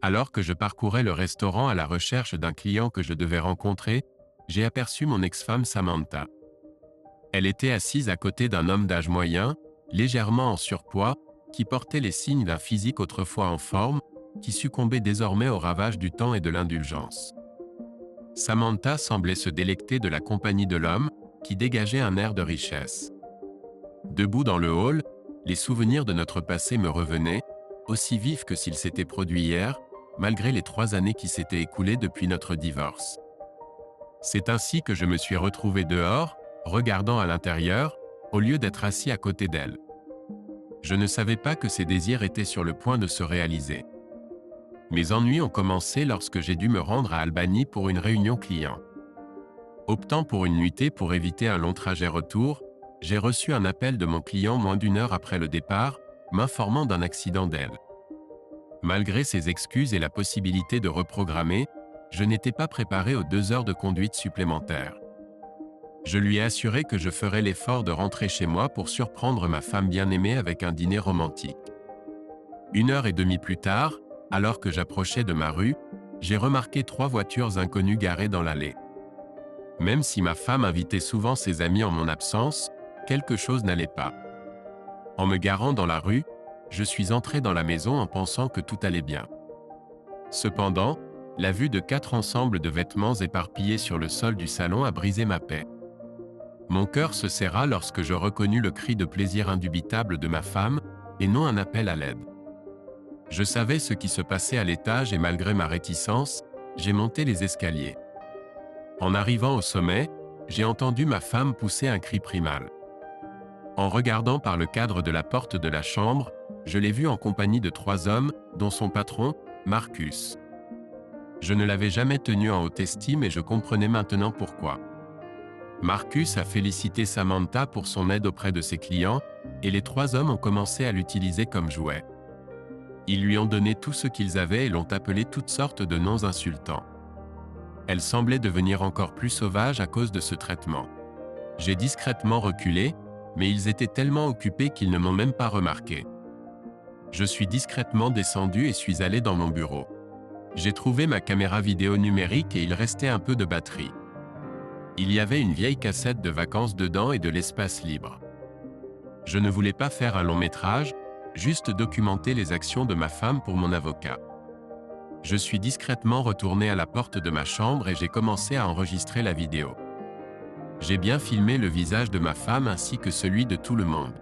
Alors que je parcourais le restaurant à la recherche d'un client que je devais rencontrer, j'ai aperçu mon ex-femme Samantha. Elle était assise à côté d'un homme d'âge moyen, légèrement en surpoids, qui portait les signes d'un physique autrefois en forme, qui succombait désormais aux ravages du temps et de l'indulgence. Samantha semblait se délecter de la compagnie de l'homme, qui dégageait un air de richesse. Debout dans le hall, les souvenirs de notre passé me revenaient, aussi vifs que s'ils s'étaient produits hier, malgré les 3 années qui s'étaient écoulées depuis notre divorce. C'est ainsi que je me suis retrouvé dehors, regardant à l'intérieur, au lieu d'être assis à côté d'elle. Je ne savais pas que ses désirs étaient sur le point de se réaliser. Mes ennuis ont commencé lorsque j'ai dû me rendre à Albany pour une réunion client. Optant pour une nuitée pour éviter un long trajet retour, j'ai reçu un appel de mon client moins d'1 heure après le départ, m'informant d'un accident d'aile. Malgré ses excuses et la possibilité de reprogrammer, je n'étais pas préparé aux 2 heures de conduite supplémentaires. Je lui ai assuré que je ferais l'effort de rentrer chez moi pour surprendre ma femme bien-aimée avec un dîner romantique. 1 heure et demie plus tard, alors que j'approchais de ma rue, j'ai remarqué 3 voitures inconnues garées dans l'allée. Même si ma femme invitait souvent ses amis en mon absence, quelque chose n'allait pas. En me garant dans la rue, je suis entré dans la maison en pensant que tout allait bien. Cependant, la vue de 4 ensembles de vêtements éparpillés sur le sol du salon a brisé ma paix. Mon cœur se serra lorsque je reconnus le cri de plaisir indubitable de ma femme, et non un appel à l'aide. Je savais ce qui se passait à l'étage et malgré ma réticence, j'ai monté les escaliers. En arrivant au sommet, j'ai entendu ma femme pousser un cri primal. En regardant par le cadre de la porte de la chambre, je l'ai vue en compagnie de 3 hommes, dont son patron, Marcus. Je ne l'avais jamais tenu en haute estime et je comprenais maintenant pourquoi. Marcus a félicité Samantha pour son aide auprès de ses clients, et les 3 hommes ont commencé à l'utiliser comme jouet. Ils lui ont donné tout ce qu'ils avaient et l'ont appelé toutes sortes de noms insultants. Elle semblait devenir encore plus sauvage à cause de ce traitement. J'ai discrètement reculé, mais ils étaient tellement occupés qu'ils ne m'ont même pas remarqué. Je suis discrètement descendu et suis allé dans mon bureau. J'ai trouvé ma caméra vidéo numérique et il restait un peu de batterie. Il y avait une vieille cassette de vacances dedans et de l'espace libre. Je ne voulais pas faire un long métrage, juste documenter les actions de ma femme pour mon avocat. Je suis discrètement retourné à la porte de ma chambre et j'ai commencé à enregistrer la vidéo. J'ai bien filmé le visage de ma femme ainsi que celui de tout le monde.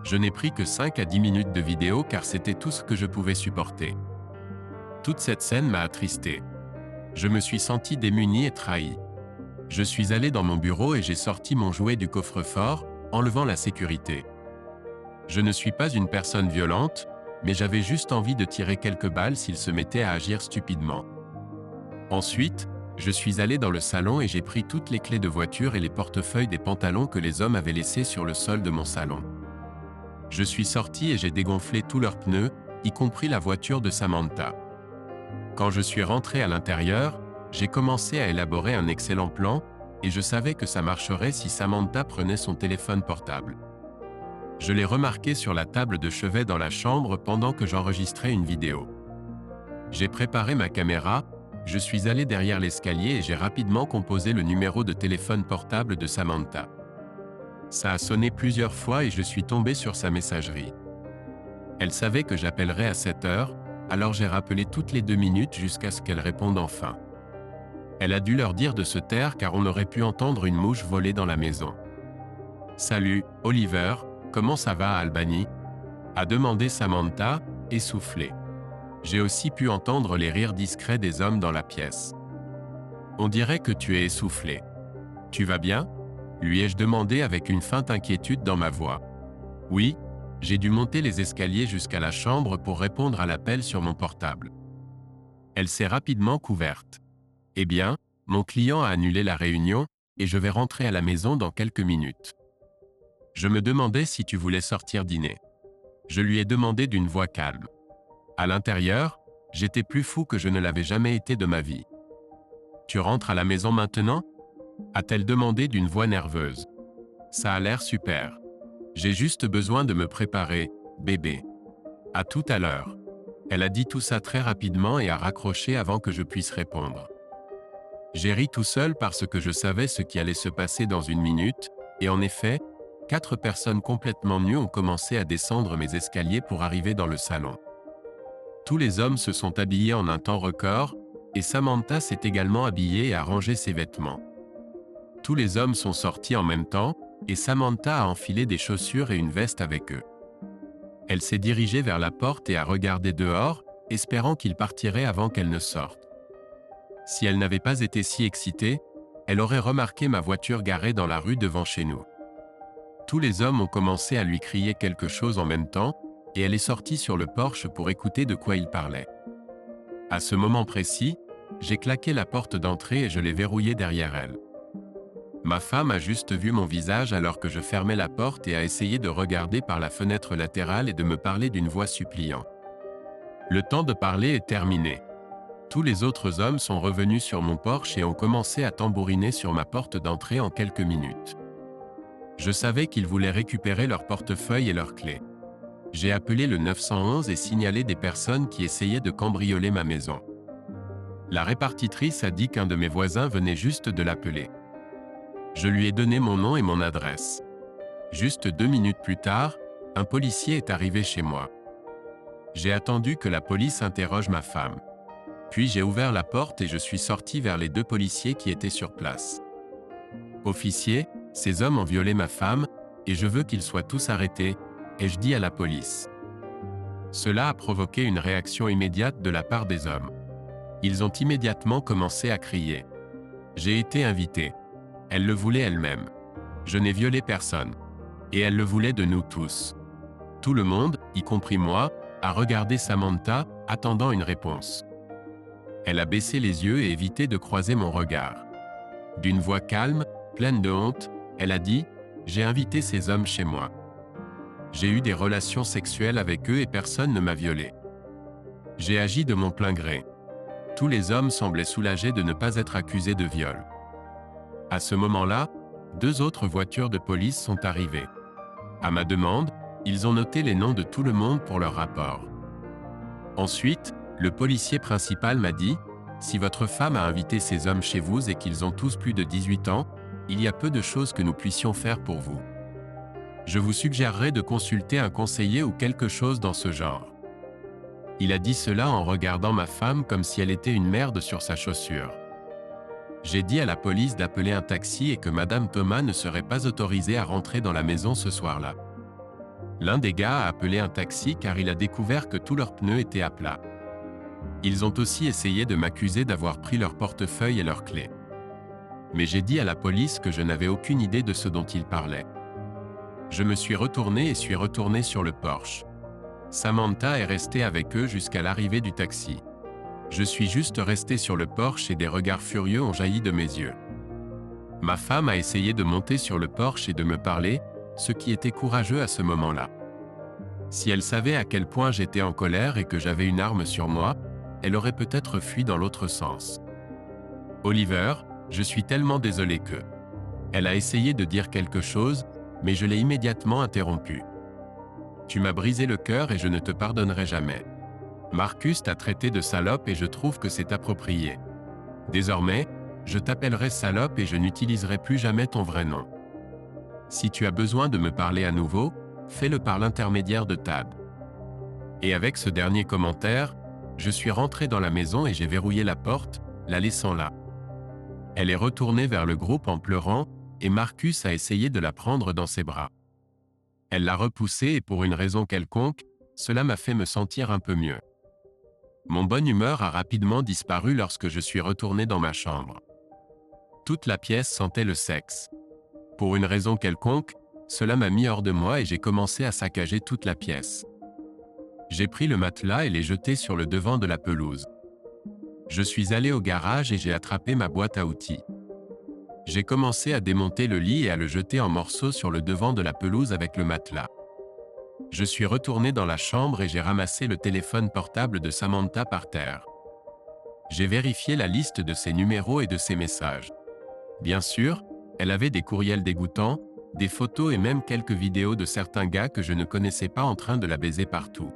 Je n'ai pris que 5 à 10 minutes de vidéo car c'était tout ce que je pouvais supporter. Toute cette scène m'a attristé. Je me suis senti démuni et trahi. Je suis allé dans mon bureau et j'ai sorti mon jouet du coffre-fort, enlevant la sécurité. Je ne suis pas une personne violente, mais j'avais juste envie de tirer quelques balles s'il se mettait à agir stupidement. Ensuite, je suis allé dans le salon et j'ai pris toutes les clés de voiture et les portefeuilles des pantalons que les hommes avaient laissés sur le sol de mon salon. Je suis sorti et j'ai dégonflé tous leurs pneus, y compris la voiture de Samantha. Quand je suis rentré à l'intérieur, j'ai commencé à élaborer un excellent plan, et je savais que ça marcherait si Samantha prenait son téléphone portable. Je l'ai remarqué sur la table de chevet dans la chambre pendant que j'enregistrais une vidéo. J'ai préparé ma caméra, je suis allé derrière l'escalier et j'ai rapidement composé le numéro de téléphone portable de Samantha. Ça a sonné plusieurs fois et je suis tombé sur sa messagerie. Elle savait que j'appellerais à 7 heures, alors j'ai rappelé toutes les 2 minutes jusqu'à ce qu'elle réponde enfin. Elle a dû leur dire de se taire car on aurait pu entendre une mouche voler dans la maison. « Salut, Oliver, comment ça va à Albany ?» a demandé Samantha, essoufflée. J'ai aussi pu entendre les rires discrets des hommes dans la pièce. « On dirait que tu es essoufflé. Tu vas bien ?» lui ai-je demandé avec une feinte inquiétude dans ma voix. « Oui, j'ai dû monter les escaliers jusqu'à la chambre pour répondre à l'appel sur mon portable. » Elle s'est rapidement couverte. « Eh bien, mon client a annulé la réunion, et je vais rentrer à la maison dans quelques minutes. Je me demandais si tu voulais sortir dîner. » Je lui ai demandé d'une voix calme. À l'intérieur, j'étais plus fou que je ne l'avais jamais été de ma vie. « Tu rentres à la maison maintenant ?» a-t-elle demandé d'une voix nerveuse. « Ça a l'air super. J'ai juste besoin de me préparer, bébé. À tout à l'heure. » Elle a dit tout ça très rapidement et a raccroché avant que je puisse répondre. J'ai ri tout seul parce que je savais ce qui allait se passer dans une minute, et en effet, 4 personnes complètement nues ont commencé à descendre mes escaliers pour arriver dans le salon. Tous les hommes se sont habillés en un temps record, et Samantha s'est également habillée et a rangé ses vêtements. Tous les hommes sont sortis en même temps, et Samantha a enfilé des chaussures et une veste avec eux. Elle s'est dirigée vers la porte et a regardé dehors, espérant qu'ils partiraient avant qu'elle ne sorte. Si elle n'avait pas été si excitée, elle aurait remarqué ma voiture garée dans la rue devant chez nous. Tous les hommes ont commencé à lui crier quelque chose en même temps, et elle est sortie sur le porche pour écouter de quoi ils parlaient. À ce moment précis, j'ai claqué la porte d'entrée et je l'ai verrouillée derrière elle. Ma femme a juste vu mon visage alors que je fermais la porte et a essayé de regarder par la fenêtre latérale et de me parler d'une voix suppliante. Le temps de parler est terminé. Tous les autres hommes sont revenus sur mon porche et ont commencé à tambouriner sur ma porte d'entrée en quelques minutes. Je savais qu'ils voulaient récupérer leur portefeuille et leurs clés. J'ai appelé le 911 et signalé des personnes qui essayaient de cambrioler ma maison. La répartitrice a dit qu'un de mes voisins venait juste de l'appeler. Je lui ai donné mon nom et mon adresse. Juste 2 minutes plus tard, un policier est arrivé chez moi. J'ai attendu que la police interroge ma femme. Puis j'ai ouvert la porte et je suis sorti vers les 2 policiers qui étaient sur place. Officier, ces hommes ont violé ma femme, et je veux qu'ils soient tous arrêtés, ai-je dit à la police. Cela a provoqué une réaction immédiate de la part des hommes. Ils ont immédiatement commencé à crier. J'ai été invité. Elle le voulait elle-même. Je n'ai violé personne. Et elle le voulait de nous tous. Tout le monde, y compris moi, a regardé Samantha, attendant une réponse. Elle a baissé les yeux et évité de croiser mon regard. D'une voix calme, pleine de honte, elle a dit « J'ai invité ces hommes chez moi. J'ai eu des relations sexuelles avec eux et personne ne m'a violé. J'ai agi de mon plein gré. » Tous les hommes semblaient soulagés de ne pas être accusés de viol. À ce moment-là, 2 autres voitures de police sont arrivées. À ma demande, ils ont noté les noms de tout le monde pour leur rapport. Ensuite, le policier principal m'a dit « Si votre femme a invité ces hommes chez vous et qu'ils ont tous plus de 18 ans, il y a peu de choses que nous puissions faire pour vous. Je vous suggérerais de consulter un conseiller ou quelque chose dans ce genre. » Il a dit cela en regardant ma femme comme si elle était une merde sur sa chaussure. J'ai dit à la police d'appeler un taxi et que Madame Thomas ne serait pas autorisée à rentrer dans la maison ce soir-là. L'un des gars a appelé un taxi car il a découvert que tous leurs pneus étaient à plat. Ils ont aussi essayé de m'accuser d'avoir pris leur portefeuille et leurs clés. Mais j'ai dit à la police que je n'avais aucune idée de ce dont ils parlaient. Je me suis retourné et suis retourné sur le porche. Samantha est restée avec eux jusqu'à l'arrivée du taxi. Je suis juste resté sur le porche et des regards furieux ont jailli de mes yeux. Ma femme a essayé de monter sur le porche et de me parler, ce qui était courageux à ce moment-là. Si elle savait à quel point j'étais en colère et que j'avais une arme sur moi, elle aurait peut-être fui dans l'autre sens. Oliver, je suis tellement désolé que... Elle a essayé de dire quelque chose, mais je l'ai immédiatement interrompue. Tu m'as brisé le cœur et je ne te pardonnerai jamais. Marcus t'a traité de salope et je trouve que c'est approprié. Désormais, je t'appellerai salope et je n'utiliserai plus jamais ton vrai nom. Si tu as besoin de me parler à nouveau, fais-le par l'intermédiaire de Tad. Et avec ce dernier commentaire, je suis rentré dans la maison et j'ai verrouillé la porte, la laissant là. Elle est retournée vers le groupe en pleurant, et Marcus a essayé de la prendre dans ses bras. Elle l'a repoussée et pour une raison quelconque, cela m'a fait me sentir un peu mieux. Mon bonne humeur a rapidement disparu lorsque je suis retourné dans ma chambre. Toute la pièce sentait le sexe. Pour une raison quelconque, cela m'a mis hors de moi et j'ai commencé à saccager toute la pièce. J'ai pris le matelas et l'ai jeté sur le devant de la pelouse. Je suis allé au garage et j'ai attrapé ma boîte à outils. J'ai commencé à démonter le lit et à le jeter en morceaux sur le devant de la pelouse avec le matelas. Je suis retourné dans la chambre et j'ai ramassé le téléphone portable de Samantha par terre. J'ai vérifié la liste de ses numéros et de ses messages. Bien sûr, elle avait des courriels dégoûtants, des photos et même quelques vidéos de certains gars que je ne connaissais pas en train de la baiser partout.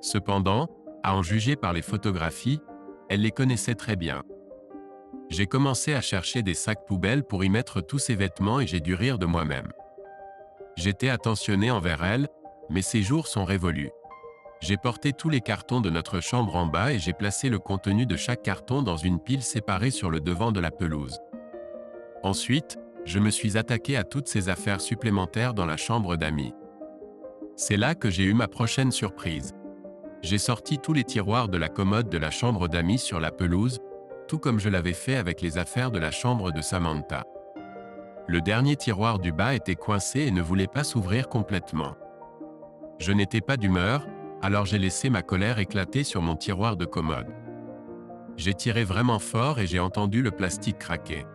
Cependant, À en juger par les photographies, elle les connaissait très bien. J'ai commencé à chercher des sacs poubelles pour y mettre tous ses vêtements et j'ai dû rire de moi-même. J'étais attentionné envers elle, mais ses jours sont révolus. J'ai porté tous les cartons de notre chambre en bas et j'ai placé le contenu de chaque carton dans une pile séparée sur le devant de la pelouse. Ensuite, je me suis attaqué à toutes ces affaires supplémentaires dans la chambre d'amis. C'est là que j'ai eu ma prochaine surprise. J'ai sorti tous les tiroirs de la commode de la chambre d'amis sur la pelouse, tout comme je l'avais fait avec les affaires de la chambre de Samantha. Le dernier tiroir du bas était coincé et ne voulait pas s'ouvrir complètement. Je n'étais pas d'humeur, alors j'ai laissé ma colère éclater sur mon tiroir de commode. J'ai tiré vraiment fort et j'ai entendu le plastique craquer.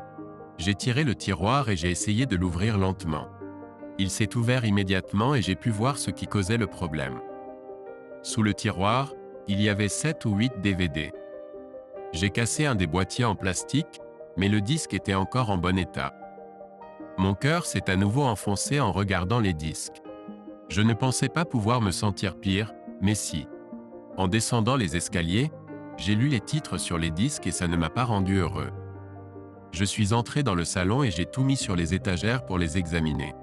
J'ai tiré le tiroir et j'ai essayé de l'ouvrir lentement. Il s'est ouvert immédiatement et j'ai pu voir ce qui causait le problème. Sous le tiroir, il y avait 7 ou 8 DVD. J'ai cassé un des boîtiers en plastique, mais le disque était encore en bon état. Mon cœur s'est à nouveau enfoncé en regardant les disques. Je ne pensais pas pouvoir me sentir pire, mais si. En descendant les escaliers, j'ai lu les titres sur les disques et ça ne m'a pas rendu heureux. Je suis entré dans le salon et j'ai tout mis sur les étagères pour les examiner.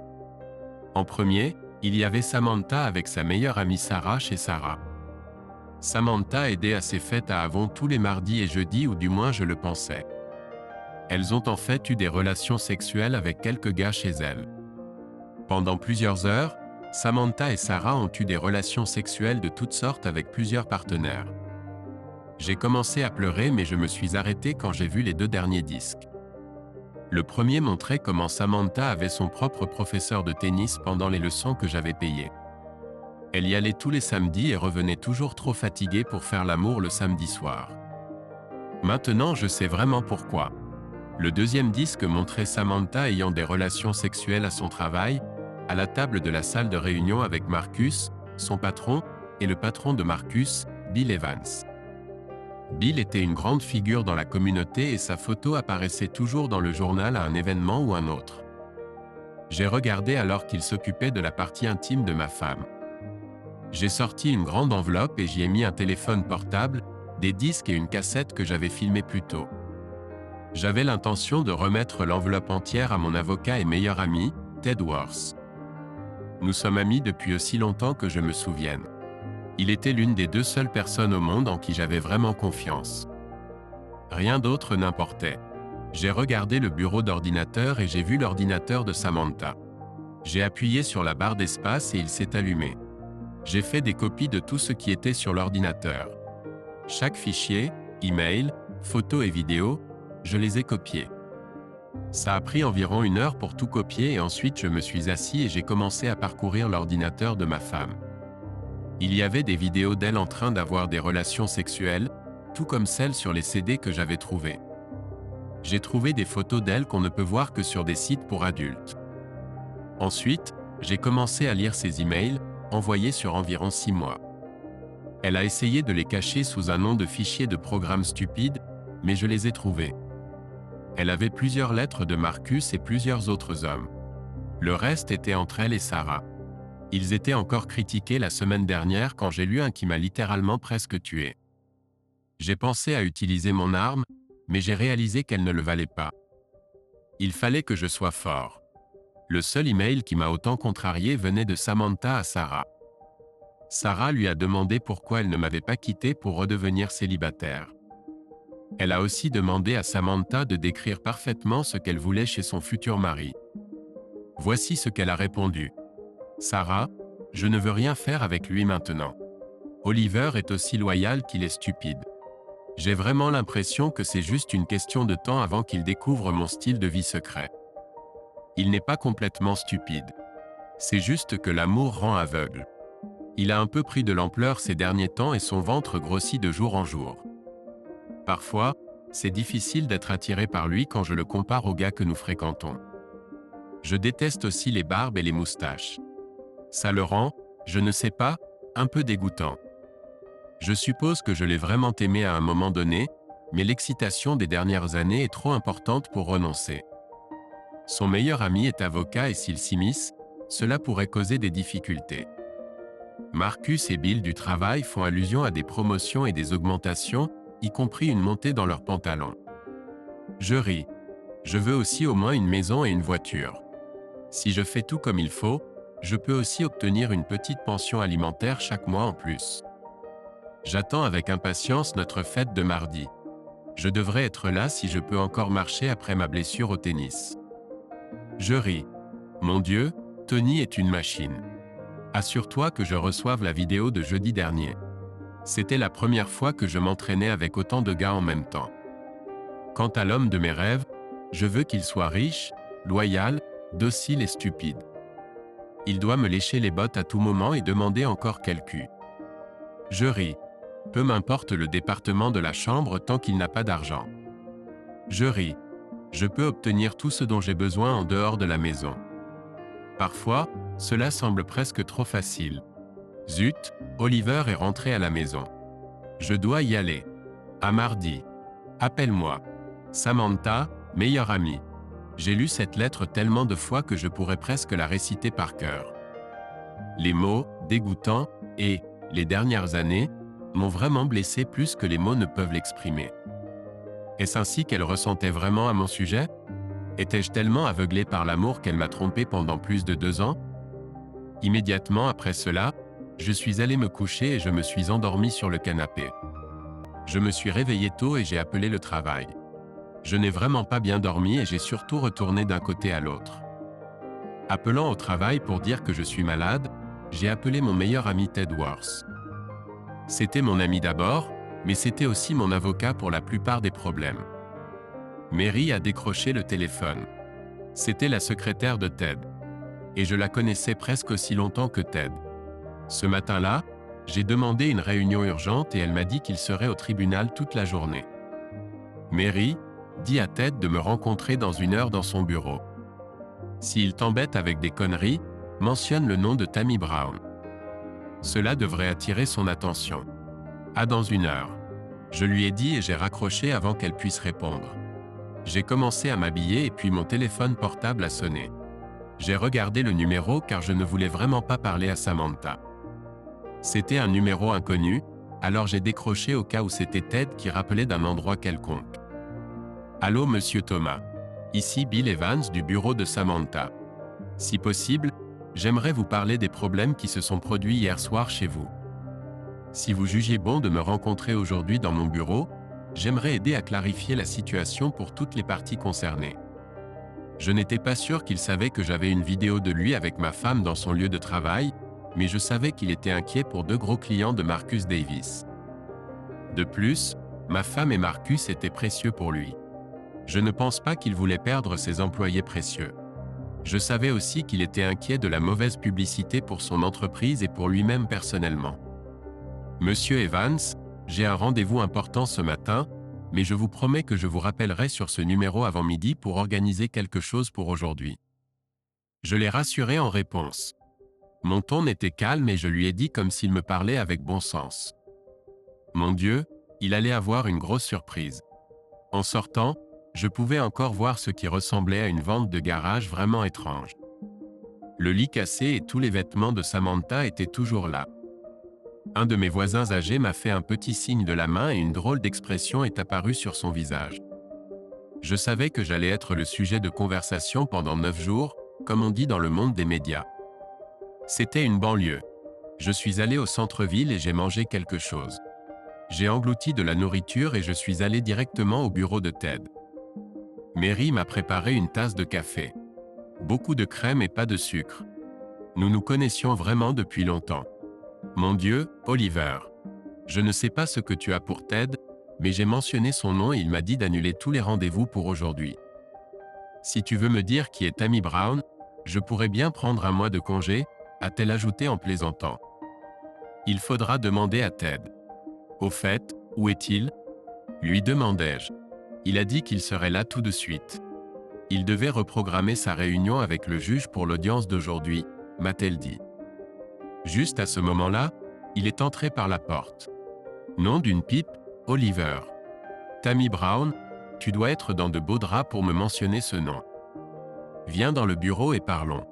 En premier, il y avait Samantha avec sa meilleure amie Sarah chez Sarah. Samantha aidait à ses fêtes à Avon tous les mardis et jeudis, ou du moins je le pensais. Elles ont en fait eu des relations sexuelles avec quelques gars chez elle. Pendant plusieurs heures, Samantha et Sarah ont eu des relations sexuelles de toutes sortes avec plusieurs partenaires. J'ai commencé à pleurer mais je me suis arrêté quand j'ai vu les 2 derniers disques. Le premier montrait comment Samantha avait son propre professeur de tennis pendant les leçons que j'avais payées. Elle y allait tous les samedis et revenait toujours trop fatiguée pour faire l'amour le samedi soir. Maintenant je sais vraiment pourquoi. Le deuxième disque montrait Samantha ayant des relations sexuelles à son travail, à la table de la salle de réunion avec Marcus, son patron, et le patron de Marcus, Bill Evans. Bill était une grande figure dans la communauté et sa photo apparaissait toujours dans le journal à un événement ou un autre. J'ai regardé alors qu'il s'occupait de la partie intime de ma femme. J'ai sorti une grande enveloppe et j'y ai mis un téléphone portable, des disques et une cassette que j'avais filmée plus tôt. J'avais l'intention de remettre l'enveloppe entière à mon avocat et meilleur ami, Ted Worth. Nous sommes amis depuis aussi longtemps que je me souvienne. Il était l'une des 2 seules personnes au monde en qui j'avais vraiment confiance. Rien d'autre n'importait. J'ai regardé le bureau d'ordinateur et j'ai vu l'ordinateur de Samantha. J'ai appuyé sur la barre d'espace et il s'est allumé. J'ai fait des copies de tout ce qui était sur l'ordinateur. Chaque fichier, email, photos et vidéos, je les ai copiés. Ça a pris environ 1 heure pour tout copier et ensuite je me suis assis et j'ai commencé à parcourir l'ordinateur de ma femme. Il y avait des vidéos d'elle en train d'avoir des relations sexuelles, tout comme celles sur les CD que j'avais trouvées. J'ai trouvé des photos d'elle qu'on ne peut voir que sur des sites pour adultes. Ensuite, j'ai commencé à lire ses emails, envoyés sur environ 6 mois. Elle a essayé de les cacher sous un nom de fichier de programme stupide, mais je les ai trouvés. Elle avait plusieurs lettres de Marcus et plusieurs autres hommes. Le reste était entre elle et Sarah. Ils étaient encore critiqués la semaine dernière quand j'ai lu un qui m'a littéralement presque tué. J'ai pensé à utiliser mon arme, mais j'ai réalisé qu'elle ne le valait pas. Il fallait que je sois fort. Le seul email qui m'a autant contrarié venait de Samantha à Sarah. Sarah lui a demandé pourquoi elle ne m'avait pas quitté pour redevenir célibataire. Elle a aussi demandé à Samantha de décrire parfaitement ce qu'elle voulait chez son futur mari. Voici ce qu'elle a répondu. Sarah, je ne veux rien faire avec lui maintenant. Oliver est aussi loyal qu'il est stupide. J'ai vraiment l'impression que c'est juste une question de temps avant qu'il découvre mon style de vie secret. Il n'est pas complètement stupide. C'est juste que l'amour rend aveugle. Il a un peu pris de l'ampleur ces derniers temps et son ventre grossit de jour en jour. Parfois, c'est difficile d'être attiré par lui quand je le compare aux gars que nous fréquentons. Je déteste aussi les barbes et les moustaches. Ça le rend, je ne sais pas, un peu dégoûtant. Je suppose que je l'ai vraiment aimé à un moment donné, mais l'excitation des dernières années est trop importante pour renoncer. Son meilleur ami est avocat et s'il s'immisce, cela pourrait causer des difficultés. Marcus et Bill du travail font allusion à des promotions et des augmentations, y compris une montée dans leurs pantalons. Je ris. Je veux aussi au moins une maison et une voiture. Si je fais tout comme il faut, je peux aussi obtenir une petite pension alimentaire chaque mois en plus. J'attends avec impatience notre fête de mardi. Je devrais être là si je peux encore marcher après ma blessure au tennis. Je ris. Mon Dieu, Tony est une machine. Assure-toi que je reçoive la vidéo de jeudi dernier. C'était la première fois que je m'entraînais avec autant de gars en même temps. Quant à l'homme de mes rêves, je veux qu'il soit riche, loyal, docile et stupide. Il doit me lécher les bottes à tout moment et demander encore quel cul. Je ris. Peu m'importe le département de la chambre tant qu'il n'a pas d'argent. Je ris. Je peux obtenir tout ce dont j'ai besoin en dehors de la maison. Parfois, cela semble presque trop facile. Zut, Oliver est rentré à la maison. Je dois y aller. À mardi. Appelle-moi. Samantha, meilleure amie. J'ai lu cette lettre tellement de fois que je pourrais presque la réciter par cœur. Les mots, dégoûtants, et, les dernières années, m'ont vraiment blessé plus que les mots ne peuvent l'exprimer. Est-ce ainsi qu'elle ressentait vraiment à mon sujet? Étais-je tellement aveuglé par l'amour qu'elle m'a trompé pendant plus de 2 ans? Immédiatement après cela, je suis allé me coucher et je me suis endormi sur le canapé. Je me suis réveillé tôt et j'ai appelé le travail. Je n'ai vraiment pas bien dormi et j'ai surtout retourné d'un côté à l'autre. Appelant au travail pour dire que je suis malade, j'ai appelé mon meilleur ami Ted Worth. C'était mon ami d'abord, mais c'était aussi mon avocat pour la plupart des problèmes. Mary a décroché le téléphone. C'était la secrétaire de Ted. Et je la connaissais presque aussi longtemps que Ted. Ce matin-là, j'ai demandé une réunion urgente et elle m'a dit qu'il serait au tribunal toute la journée. Mary, dis à Ted de me rencontrer dans 1 heure dans son bureau. S'il t'embête avec des conneries, mentionne le nom de Tammy Brown. Cela devrait attirer son attention. À dans 1 heure. Je lui ai dit et j'ai raccroché avant qu'elle puisse répondre. J'ai commencé à m'habiller et puis mon téléphone portable a sonné. J'ai regardé le numéro car je ne voulais vraiment pas parler à Samantha. C'était un numéro inconnu, alors j'ai décroché au cas où c'était Ted qui rappelait d'un endroit quelconque. Allô Monsieur Thomas. Ici Bill Evans du bureau de Samantha. Si possible, j'aimerais vous parler des problèmes qui se sont produits hier soir chez vous. Si vous jugez bon de me rencontrer aujourd'hui dans mon bureau, j'aimerais aider à clarifier la situation pour toutes les parties concernées. Je n'étais pas sûr qu'il savait que j'avais une vidéo de lui avec ma femme dans son lieu de travail, mais je savais qu'il était inquiet pour 2 gros clients de Marcus Davis. De plus, ma femme et Marcus étaient précieux pour lui. Je ne pense pas qu'il voulait perdre ses employés précieux. Je savais aussi qu'il était inquiet de la mauvaise publicité pour son entreprise et pour lui-même personnellement. Monsieur Evans, j'ai un rendez-vous important ce matin, mais je vous promets que je vous rappellerai sur ce numéro avant midi pour organiser quelque chose pour aujourd'hui. Je l'ai rassuré en réponse. Mon ton était calme et je lui ai dit comme s'il me parlait avec bon sens. Mon Dieu, il allait avoir une grosse surprise. En sortant, je pouvais encore voir ce qui ressemblait à une vente de garage vraiment étrange. Le lit cassé et tous les vêtements de Samantha étaient toujours là. Un de mes voisins âgés m'a fait un petit signe de la main et une drôle d'expression est apparue sur son visage. Je savais que j'allais être le sujet de conversation pendant 9 jours, comme on dit dans le monde des médias. C'était une banlieue. Je suis allé au centre-ville et j'ai mangé quelque chose. J'ai englouti de la nourriture et je suis allé directement au bureau de Ted. Mary m'a préparé une tasse de café. Beaucoup de crème et pas de sucre. Nous nous connaissions vraiment depuis longtemps. Mon Dieu, Oliver. Je ne sais pas ce que tu as pour Ted, mais j'ai mentionné son nom et il m'a dit d'annuler tous les rendez-vous pour aujourd'hui. Si tu veux me dire qui est Tammy Brown, je pourrais bien prendre un mois de congé, a-t-elle ajouté en plaisantant. Il faudra demander à Ted. Au fait, où est-il? Lui demandai-je. Il a dit qu'il serait là tout de suite. Il devait reprogrammer sa réunion avec le juge pour l'audience d'aujourd'hui, m'a-t-elle dit. Juste à ce moment-là, il est entré par la porte. Nom d'une pipe, Oliver. Tammy Brown, tu dois être dans de beaux draps pour me mentionner ce nom. Viens dans le bureau et parlons.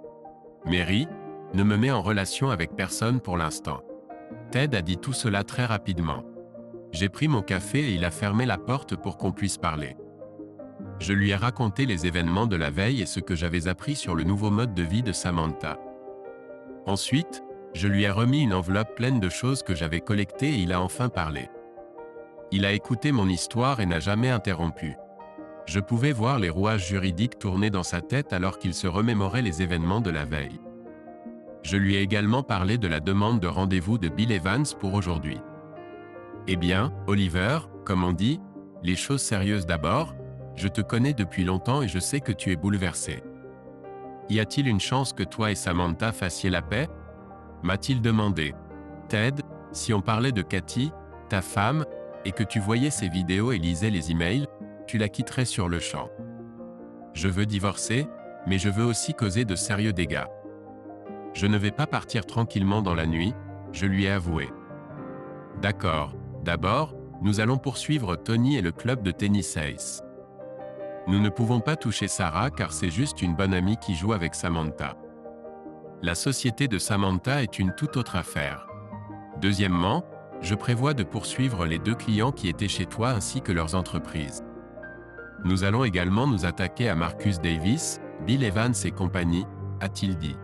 Mary, ne me mets en relation avec personne pour l'instant. Ted a dit tout cela très rapidement. J'ai pris mon café et il a fermé la porte pour qu'on puisse parler. Je lui ai raconté les événements de la veille et ce que j'avais appris sur le nouveau mode de vie de Samantha. Ensuite, je lui ai remis une enveloppe pleine de choses que j'avais collectées et il a enfin parlé. Il a écouté mon histoire et n'a jamais interrompu. Je pouvais voir les rouages juridiques tourner dans sa tête alors qu'il se remémorait les événements de la veille. Je lui ai également parlé de la demande de rendez-vous de Bill Evans pour aujourd'hui. Eh bien, Oliver, comme on dit, les choses sérieuses d'abord, je te connais depuis longtemps et je sais que tu es bouleversé. Y a-t-il une chance que toi et Samantha fassiez la paix ? M'a-t-il demandé. Ted, si on parlait de Cathy, ta femme, et que tu voyais ses vidéos et lisais les emails, tu la quitterais sur le champ. Je veux divorcer, mais je veux aussi causer de sérieux dégâts. Je ne vais pas partir tranquillement dans la nuit, je lui ai avoué. D'accord, d'abord, nous allons poursuivre Tony et le club de tennis Ace. Nous ne pouvons pas toucher Sarah car c'est juste une bonne amie qui joue avec Samantha. La société de Samantha est une toute autre affaire. Deuxièmement, je prévois de poursuivre les 2 clients qui étaient chez toi ainsi que leurs entreprises. Nous allons également nous attaquer à Marcus Davis, Bill Evans et compagnie, a-t-il dit.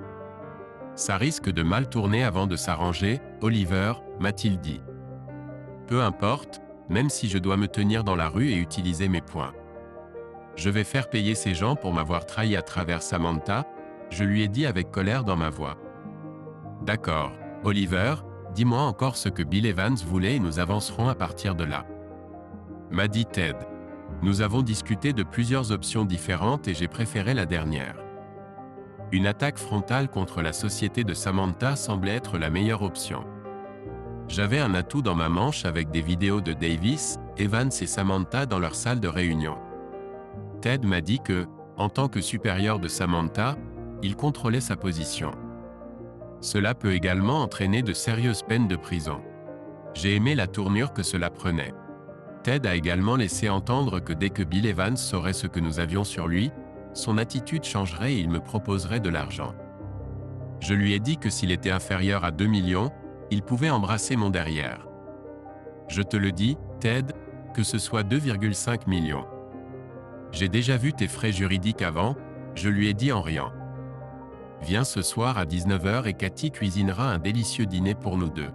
Ça risque de mal tourner avant de s'arranger, Oliver, m'a-t-il dit. Peu importe, même si je dois me tenir dans la rue et utiliser mes poings. Je vais faire payer ces gens pour m'avoir trahi à travers Samantha, je lui ai dit avec colère dans ma voix. D'accord, Oliver, dis-moi encore ce que Bill Evans voulait et nous avancerons à partir de là. M'a dit Ted. Nous avons discuté de plusieurs options différentes et j'ai préféré la dernière. Une attaque frontale contre la société de Samantha semblait être la meilleure option. J'avais un atout dans ma manche avec des vidéos de Davis, Evans et Samantha dans leur salle de réunion. Ted m'a dit que, en tant que supérieur de Samantha, il contrôlait sa position. Cela peut également entraîner de sérieuses peines de prison. J'ai aimé la tournure que cela prenait. Ted a également laissé entendre que dès que Bill Evans saurait ce que nous avions sur lui, son attitude changerait et il me proposerait de l'argent. Je lui ai dit que s'il était inférieur à 2 millions, il pouvait embrasser mon derrière. Je te le dis, Ted, que ce soit 2,5 millions. J'ai déjà vu tes frais juridiques avant, je lui ai dit en riant. Viens ce soir à 19h et Cathy cuisinera un délicieux dîner pour nous deux.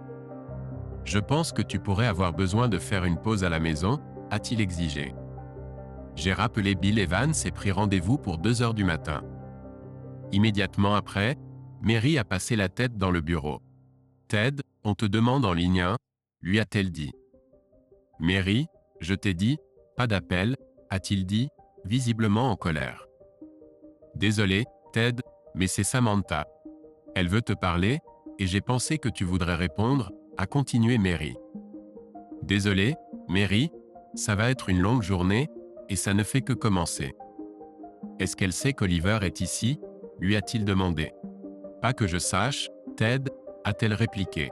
Je pense que tu pourrais avoir besoin de faire une pause à la maison, a-t-il exigé. J'ai rappelé Bill Evans et pris rendez-vous pour 2h du matin. Immédiatement après, Mary a passé la tête dans le bureau. Ted, on te demande en ligne 1, lui a-t-elle dit. Mary, je t'ai dit, pas d'appel, a-t-il dit, visiblement en colère. Désolé, Ted, mais c'est Samantha. Elle veut te parler, et j'ai pensé que tu voudrais répondre, a continué Mary. Désolé, Mary, ça va être une longue journée, et ça ne fait que commencer. Est-ce qu'elle sait qu'Oliver est ici, lui a-t-il demandé. Pas que je sache, Ted, a-t-elle répliqué.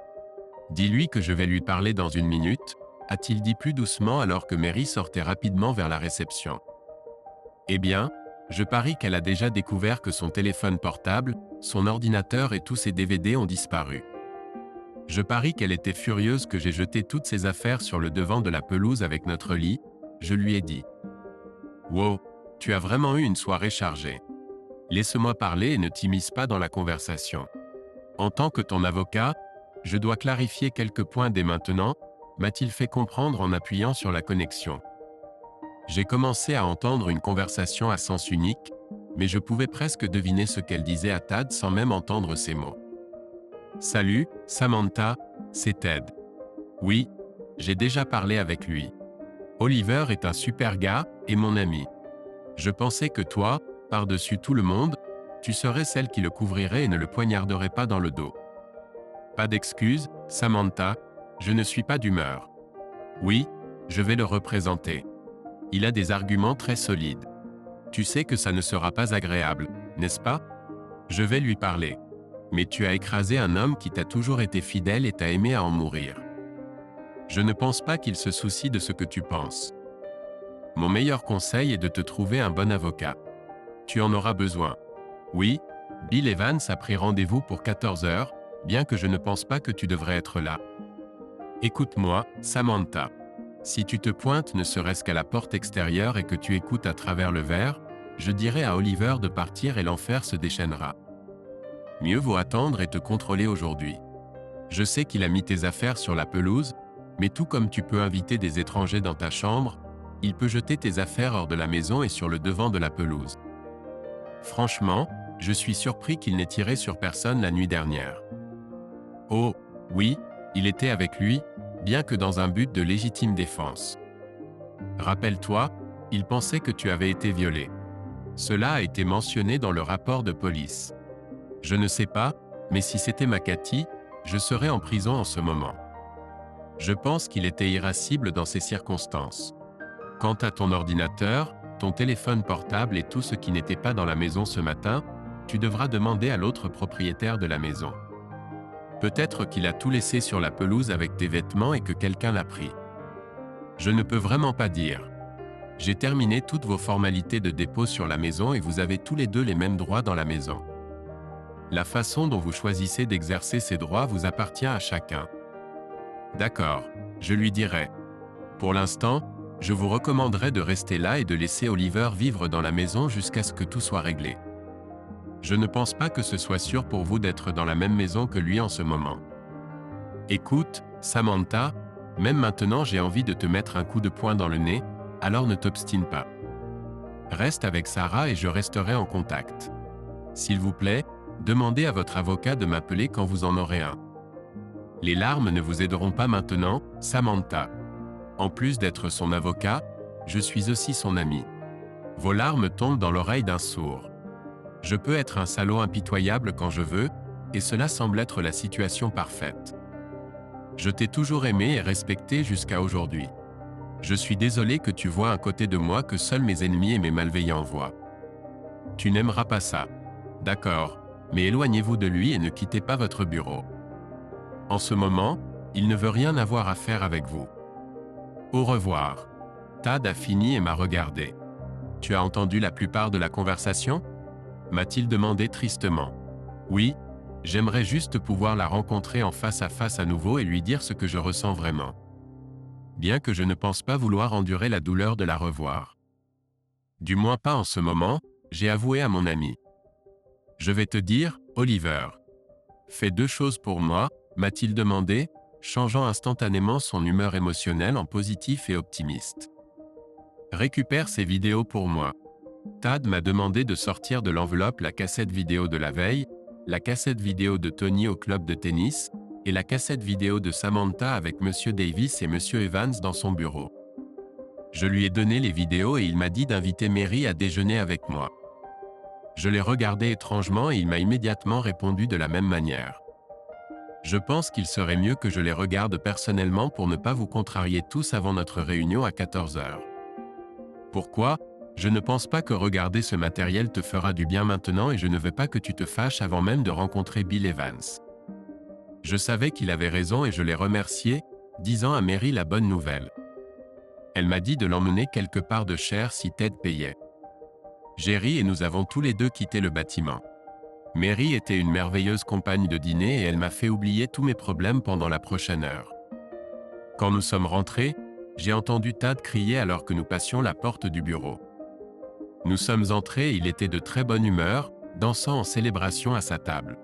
Dis-lui que je vais lui parler dans 1 minute, a-t-il dit plus doucement alors que Mary sortait rapidement vers la réception. Eh bien, je parie qu'elle a déjà découvert que son téléphone portable, son ordinateur et tous ses DVD ont disparu. Je parie qu'elle était furieuse que j'ai jeté toutes ses affaires sur le devant de la pelouse avec notre lit, je lui ai dit. Wow, tu as vraiment eu une soirée chargée. Laisse-moi parler et ne t'immisce pas dans la conversation. En tant que ton avocat, je dois clarifier quelques points dès maintenant, m'a-t-il fait comprendre en appuyant sur la connexion. J'ai commencé à entendre une conversation à sens unique, mais je pouvais presque deviner ce qu'elle disait à Tad sans même entendre ses mots. Salut, Samantha, c'est Ted. Oui, j'ai déjà parlé avec lui. Oliver est un super gars et mon ami. Je pensais que toi, par-dessus tout le monde, tu serais celle qui le couvrirait et ne le poignarderait pas dans le dos. Pas d'excuses, Samantha, je ne suis pas d'humeur. Oui, je vais le représenter. Il a des arguments très solides. Tu sais que ça ne sera pas agréable, n'est-ce pas? Je vais lui parler. Mais tu as écrasé un homme qui t'a toujours été fidèle et t'a aimé à en mourir. Je ne pense pas qu'il se soucie de ce que tu penses. Mon meilleur conseil est de te trouver un bon avocat. Tu en auras besoin. Oui, Bill Evans a pris rendez-vous pour 14 heures, bien que je ne pense pas que tu devrais être là. Écoute-moi, Samantha. Si tu te pointes ne serait-ce qu'à la porte extérieure et que tu écoutes à travers le verre, je dirai à Oliver de partir et l'enfer se déchaînera. Mieux vaut attendre et te contrôler aujourd'hui. Je sais qu'il a mis tes affaires sur la pelouse, mais tout comme tu peux inviter des étrangers dans ta chambre, il peut jeter tes affaires hors de la maison et sur le devant de la pelouse. Franchement, je suis surpris qu'il n'ait tiré sur personne la nuit dernière. Oh, oui, il était avec lui, bien que dans un but de légitime défense. Rappelle-toi, il pensait que tu avais été violé. Cela a été mentionné dans le rapport de police. Je ne sais pas, mais si c'était ma Cathy, je serais en prison en ce moment. Je pense qu'il était irascible dans ces circonstances. Quant à ton ordinateur, ton téléphone portable et tout ce qui n'était pas dans la maison ce matin, tu devras demander à l'autre propriétaire de la maison. Peut-être qu'il a tout laissé sur la pelouse avec tes vêtements et que quelqu'un l'a pris. Je ne peux vraiment pas dire. J'ai terminé toutes vos formalités de dépôt sur la maison et vous avez tous les deux les mêmes droits dans la maison. La façon dont vous choisissez d'exercer ces droits vous appartient à chacun. D'accord, je lui dirai. Pour l'instant, je vous recommanderais de rester là et de laisser Oliver vivre dans la maison jusqu'à ce que tout soit réglé. Je ne pense pas que ce soit sûr pour vous d'être dans la même maison que lui en ce moment. Écoute, Samantha, même maintenant j'ai envie de te mettre un coup de poing dans le nez, alors ne t'obstine pas. Reste avec Sarah et je resterai en contact. S'il vous plaît, demandez à votre avocat de m'appeler quand vous en aurez un. Les larmes ne vous aideront pas maintenant, Samantha. En plus d'être son avocat, je suis aussi son ami. Vos larmes tombent dans l'oreille d'un sourd. Je peux être un salaud impitoyable quand je veux, et cela semble être la situation parfaite. Je t'ai toujours aimé et respecté jusqu'à aujourd'hui. Je suis désolé que tu vois un côté de moi que seuls mes ennemis et mes malveillants voient. Tu n'aimeras pas ça. D'accord, mais éloignez-vous de lui et ne quittez pas votre bureau. En ce moment, il ne veut rien avoir à faire avec vous. Au revoir. Tad a fini et m'a regardé. Tu as entendu la plupart de la conversation ? M'a-t-il demandé tristement. Oui, j'aimerais juste pouvoir la rencontrer en face à nouveau et lui dire ce que je ressens vraiment. Bien que je ne pense pas vouloir endurer la douleur de la revoir. Du moins pas en ce moment, j'ai avoué à mon ami. Je vais te dire, Oliver. Fais 2 choses pour moi, m'a-t-il demandé, changeant instantanément son humeur émotionnelle en positif et optimiste. Récupère ces vidéos pour moi. Tad m'a demandé de sortir de l'enveloppe la cassette vidéo de la veille, la cassette vidéo de Tony au club de tennis, et la cassette vidéo de Samantha avec Monsieur Davis et Monsieur Evans dans son bureau. Je lui ai donné les vidéos et il m'a dit d'inviter Mary à déjeuner avec moi. Je l'ai regardé étrangement et il m'a immédiatement répondu de la même manière. Je pense qu'il serait mieux que je les regarde personnellement pour ne pas vous contrarier tous avant notre réunion à 14 heures. Pourquoi ? Je ne pense pas que regarder ce matériel te fera du bien maintenant et je ne veux pas que tu te fâches avant même de rencontrer Bill Evans. Je savais qu'il avait raison et je l'ai remercié, disant à Mary la bonne nouvelle. Elle m'a dit de l'emmener quelque part de cher si Ted payait. J'ai ri et nous avons tous les deux quitté le bâtiment. Mary était une merveilleuse compagne de dîner et elle m'a fait oublier tous mes problèmes pendant la prochaine heure. Quand nous sommes rentrés, j'ai entendu Tad crier alors que nous passions la porte du bureau. Nous sommes entrés et il était de très bonne humeur, dansant en célébration à sa table.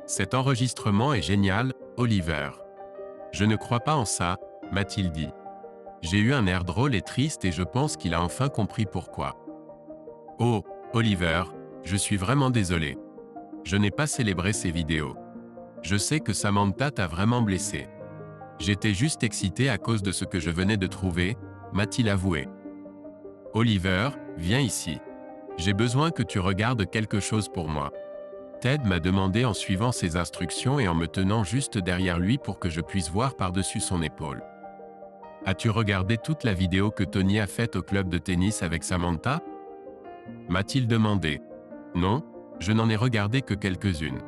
Cet enregistrement est génial, Oliver. Je ne crois pas en ça, m'a-t-il dit. J'ai eu un air drôle et triste et je pense qu'il a enfin compris pourquoi. Oh, Oliver, je suis vraiment désolé. Je n'ai pas célébré ces vidéos. Je sais que Samantha t'a vraiment blessé. J'étais juste excité à cause de ce que je venais de trouver, m'a-t-il avoué. Oliver, viens ici. J'ai besoin que tu regardes quelque chose pour moi. Ted m'a demandé en suivant ses instructions et en me tenant juste derrière lui pour que je puisse voir par-dessus son épaule. As-tu regardé toute la vidéo que Tony a faite au club de tennis avec Samantha ? M'a-t-il demandé. Non, je n'en ai regardé que quelques-unes.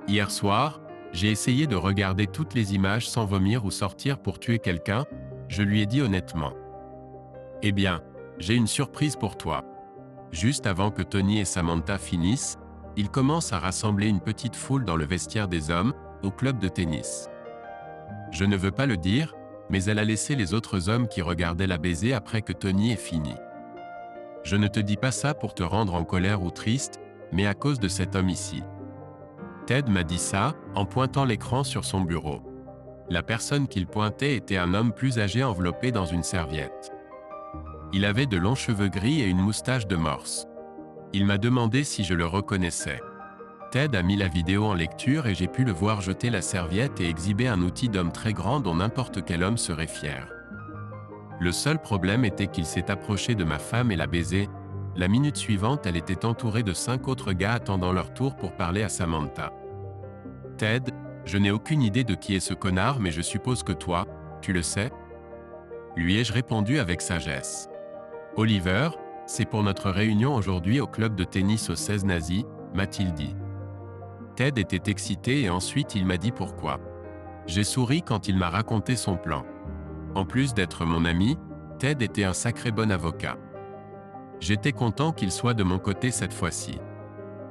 Hier soir, j'ai essayé de regarder toutes les images sans vomir ou sortir pour tuer quelqu'un, je lui ai dit honnêtement. Eh bien, j'ai une surprise pour toi. Juste avant que Tony et Samantha finissent, il commence à rassembler une petite foule dans le vestiaire des hommes, au club de tennis. Je ne veux pas le dire, mais elle a laissé les autres hommes qui regardaient la baiser après que Tony ait fini. Je ne te dis pas ça pour te rendre en colère ou triste, mais à cause de cet homme ici. Ted m'a dit ça, en pointant l'écran sur son bureau. La personne qu'il pointait était un homme plus âgé enveloppé dans une serviette. Il avait de longs cheveux gris et une moustache de morse. Il m'a demandé si je le reconnaissais. Ted a mis la vidéo en lecture et j'ai pu le voir jeter la serviette et exhiber un outil d'homme très grand dont n'importe quel homme serait fier. Le seul problème était qu'il s'est approché de ma femme et l'a baisée. La minute suivante, elle était entourée de 5 autres gars attendant leur tour pour parler à Samantha. Ted, je n'ai aucune idée de qui est ce connard, mais je suppose que toi, tu le sais? Lui ai-je répondu avec sagesse. Oliver, c'est pour notre réunion aujourd'hui au club de tennis au 16 Nazi, m'a-t-il dit. Ted était excité et ensuite il m'a dit pourquoi. J'ai souri quand il m'a raconté son plan. En plus d'être mon ami, Ted était un sacré bon avocat. J'étais content qu'il soit de mon côté cette fois-ci.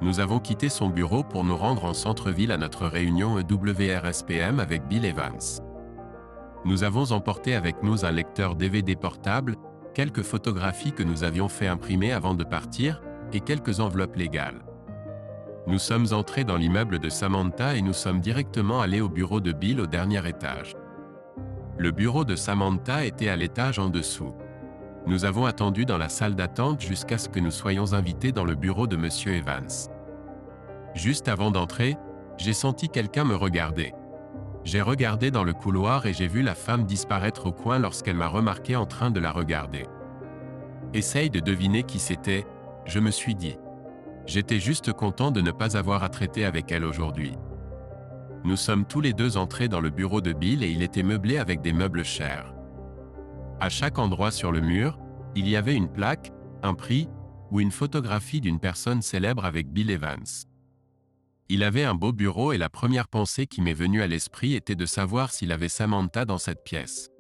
Nous avons quitté son bureau pour nous rendre en centre-ville à notre réunion EWRSPM avec Bill Evans. Nous avons emporté avec nous un lecteur DVD portable, quelques photographies que nous avions fait imprimer avant de partir, et quelques enveloppes légales. Nous sommes entrés dans l'immeuble de Samantha et nous sommes directement allés au bureau de Bill au dernier étage. Le bureau de Samantha était à l'étage en dessous. Nous avons attendu dans la salle d'attente jusqu'à ce que nous soyons invités dans le bureau de Monsieur Evans. Juste avant d'entrer, j'ai senti quelqu'un me regarder. J'ai regardé dans le couloir et j'ai vu la femme disparaître au coin lorsqu'elle m'a remarqué en train de la regarder. Essaye de deviner qui c'était, je me suis dit. J'étais juste content de ne pas avoir à traiter avec elle aujourd'hui. Nous sommes tous les deux entrés dans le bureau de Bill et il était meublé avec des meubles chers. À chaque endroit sur le mur, il y avait une plaque, un prix ou une photographie d'une personne célèbre avec Bill Evans. Il avait un beau bureau et la première pensée qui m'est venue à l'esprit était de savoir s'il avait Samantha dans cette pièce.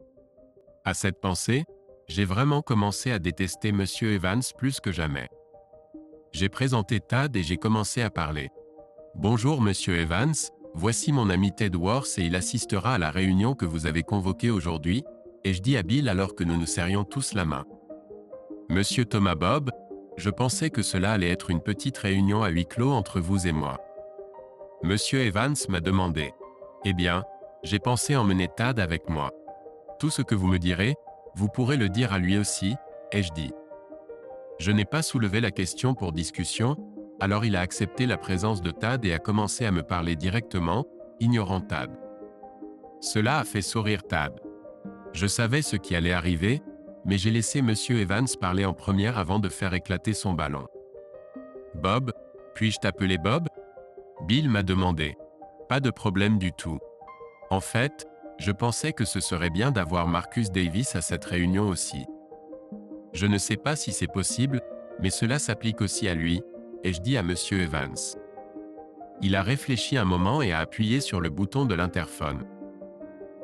À cette pensée, j'ai vraiment commencé à détester Monsieur Evans plus que jamais. J'ai présenté Tad et j'ai commencé à parler. Bonjour Monsieur Evans, voici mon ami Ted Worth et il assistera à la réunion que vous avez convoquée aujourd'hui, ai-je dit à Bill alors que nous nous serrions tous la main. Monsieur Thomas Bob, je pensais que cela allait être une petite réunion à huis clos entre vous et moi. Monsieur Evans m'a demandé. Eh bien, j'ai pensé emmener Tad avec moi. Tout ce que vous me direz, vous pourrez le dire à lui aussi, ai-je dit. Je n'ai pas soulevé la question pour discussion, alors il a accepté la présence de Tad et a commencé à me parler directement, ignorant Tad. Cela a fait sourire Tad. Je savais ce qui allait arriver, mais j'ai laissé Monsieur Evans parler en première avant de faire éclater son ballon. Bob, puis-je t'appeler Bob? Bill m'a demandé. Pas de problème du tout. En fait, je pensais que ce serait bien d'avoir Marcus Davis à cette réunion aussi. Je ne sais pas si c'est possible, mais cela s'applique aussi à lui, ai-je dit à Monsieur Evans. Il a réfléchi un moment et a appuyé sur le bouton de l'interphone.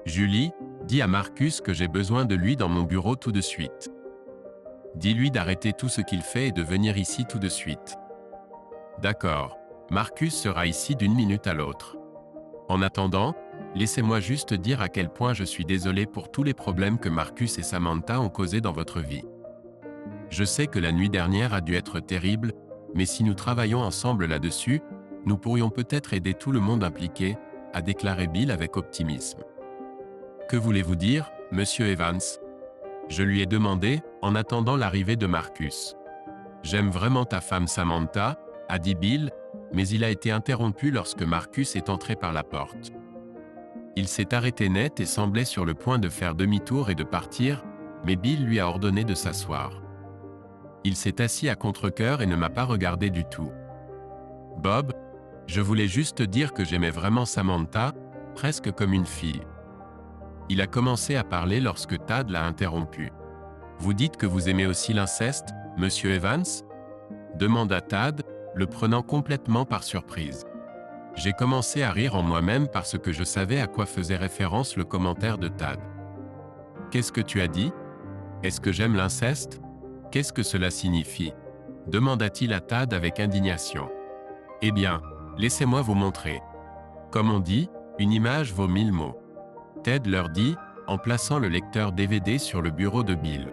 Julie, dis à Marcus que j'ai besoin de lui dans mon bureau tout de suite. Dis-lui d'arrêter tout ce qu'il fait et de venir ici tout de suite. D'accord, Marcus sera ici d'une minute à l'autre. En attendant, laissez-moi juste dire à quel point je suis désolé pour tous les problèmes que Marcus et Samantha ont causés dans votre vie. Je sais que la nuit dernière a dû être terrible, mais si nous travaillons ensemble là-dessus, nous pourrions peut-être aider tout le monde impliqué, a déclaré Bill avec optimisme. Que voulez-vous dire, Monsieur Evans? Je lui ai demandé, en attendant l'arrivée de Marcus. J'aime vraiment ta femme Samantha, a dit Bill, mais il a été interrompu lorsque Marcus est entré par la porte. Il s'est arrêté net et semblait sur le point de faire demi-tour et de partir, mais Bill lui a ordonné de s'asseoir. Il s'est assis à contre-cœur et ne m'a pas regardé du tout. Bob, je voulais juste dire que j'aimais vraiment Samantha, presque comme une fille. Il a commencé à parler lorsque Tad l'a interrompu. Vous dites que vous aimez aussi l'inceste, Monsieur Evans? Demanda Tad, le prenant complètement par surprise. J'ai commencé à rire en moi-même parce que je savais à quoi faisait référence le commentaire de Tad. Qu'est-ce que tu as dit? Est-ce que j'aime l'inceste? Qu'est-ce que cela signifie? Demanda-t-il à Tad avec indignation. Eh bien, laissez-moi vous montrer. Comme on dit, une image vaut 1000 mots. Ted leur dit, en plaçant le lecteur DVD sur le bureau de Bill.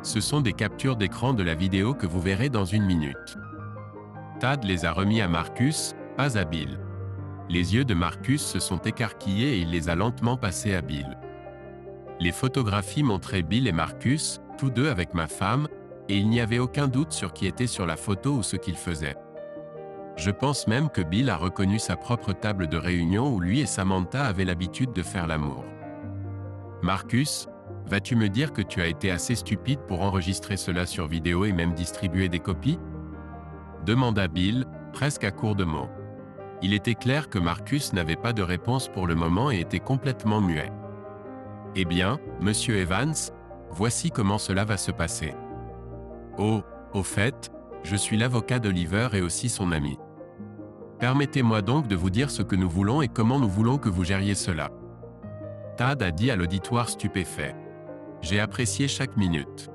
Ce sont des captures d'écran de la vidéo que vous verrez dans une minute. Tad les a remis à Marcus, pas à Bill. Les yeux de Marcus se sont écarquillés et il les a lentement passés à Bill. Les photographies montraient Bill et Marcus, tous deux avec ma femme, et il n'y avait aucun doute sur qui était sur la photo ou ce qu'il faisait. Je pense même que Bill a reconnu sa propre table de réunion où lui et Samantha avaient l'habitude de faire l'amour. Marcus, vas-tu me dire que tu as été assez stupide pour enregistrer cela sur vidéo et même distribuer des copies ? Demanda Bill, presque à court de mots. Il était clair que Marcus n'avait pas de réponse pour le moment et était complètement muet. Eh bien, monsieur Evans, voici comment cela va se passer. Oh, au fait, je suis l'avocat d'Oliver et aussi son ami. Permettez-moi donc de vous dire ce que nous voulons et comment nous voulons que vous gériez cela. Tad a dit à l'auditoire stupéfait. J'ai apprécié chaque minute.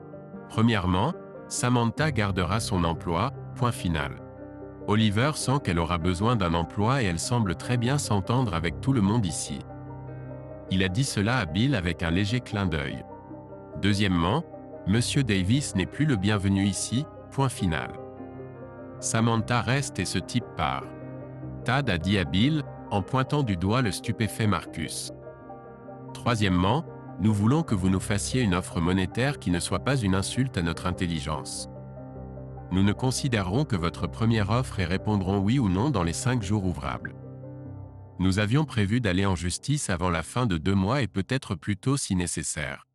Premièrement, Samantha gardera son emploi, point final. Oliver sent qu'elle aura besoin d'un emploi et elle semble très bien s'entendre avec tout le monde ici. Il a dit cela à Bill avec un léger clin d'œil. Deuxièmement, Monsieur Davis n'est plus le bienvenu ici, point final. Samantha reste et ce type part. Tad a dit à Bill, en pointant du doigt le stupéfait Marcus. Troisièmement, nous voulons que vous nous fassiez une offre monétaire qui ne soit pas une insulte à notre intelligence. Nous ne considérerons que votre première offre et répondrons oui ou non dans les 5 jours ouvrables. Nous avions prévu d'aller en justice avant la fin de 2 mois et peut-être plus tôt si nécessaire.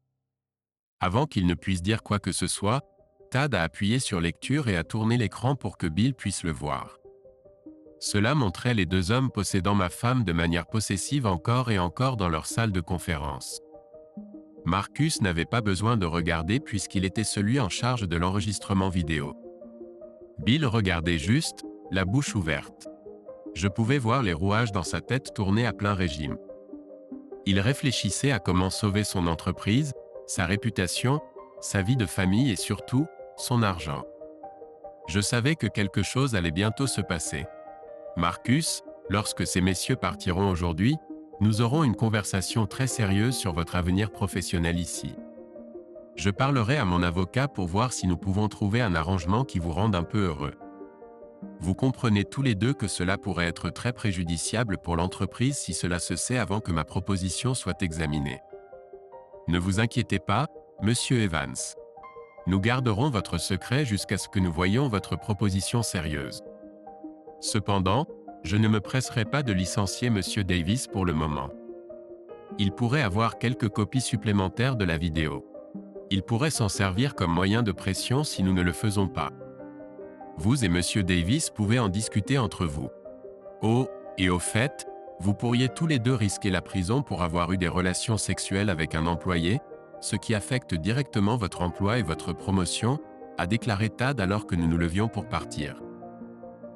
Avant qu'il ne puisse dire quoi que ce soit, Tad a appuyé sur lecture et a tourné l'écran pour que Bill puisse le voir. Cela montrait les 2 hommes possédant ma femme de manière possessive encore et encore dans leur salle de conférence. Marcus n'avait pas besoin de regarder puisqu'il était celui en charge de l'enregistrement vidéo. Bill regardait juste, la bouche ouverte. Je pouvais voir les rouages dans sa tête tourner à plein régime. Il réfléchissait à comment sauver son entreprise, sa réputation, sa vie de famille et surtout, son argent. Je savais que quelque chose allait bientôt se passer. Marcus, lorsque ces messieurs partiront aujourd'hui, nous aurons une conversation très sérieuse sur votre avenir professionnel ici. Je parlerai à mon avocat pour voir si nous pouvons trouver un arrangement qui vous rende un peu heureux. Vous comprenez tous les deux que cela pourrait être très préjudiciable pour l'entreprise si cela se sait avant que ma proposition soit examinée. Ne vous inquiétez pas, monsieur Evans. Nous garderons votre secret jusqu'à ce que nous voyions votre proposition sérieuse. Cependant, je ne me presserai pas de licencier monsieur Davis pour le moment. Il pourrait avoir quelques copies supplémentaires de la vidéo. Il pourrait s'en servir comme moyen de pression si nous ne le faisons pas. Vous et monsieur Davis pouvez en discuter entre vous. Oh, et au fait, vous pourriez tous les deux risquer la prison pour avoir eu des relations sexuelles avec un employé, ce qui affecte directement votre emploi et votre promotion, a déclaré Tad alors que nous nous levions pour partir.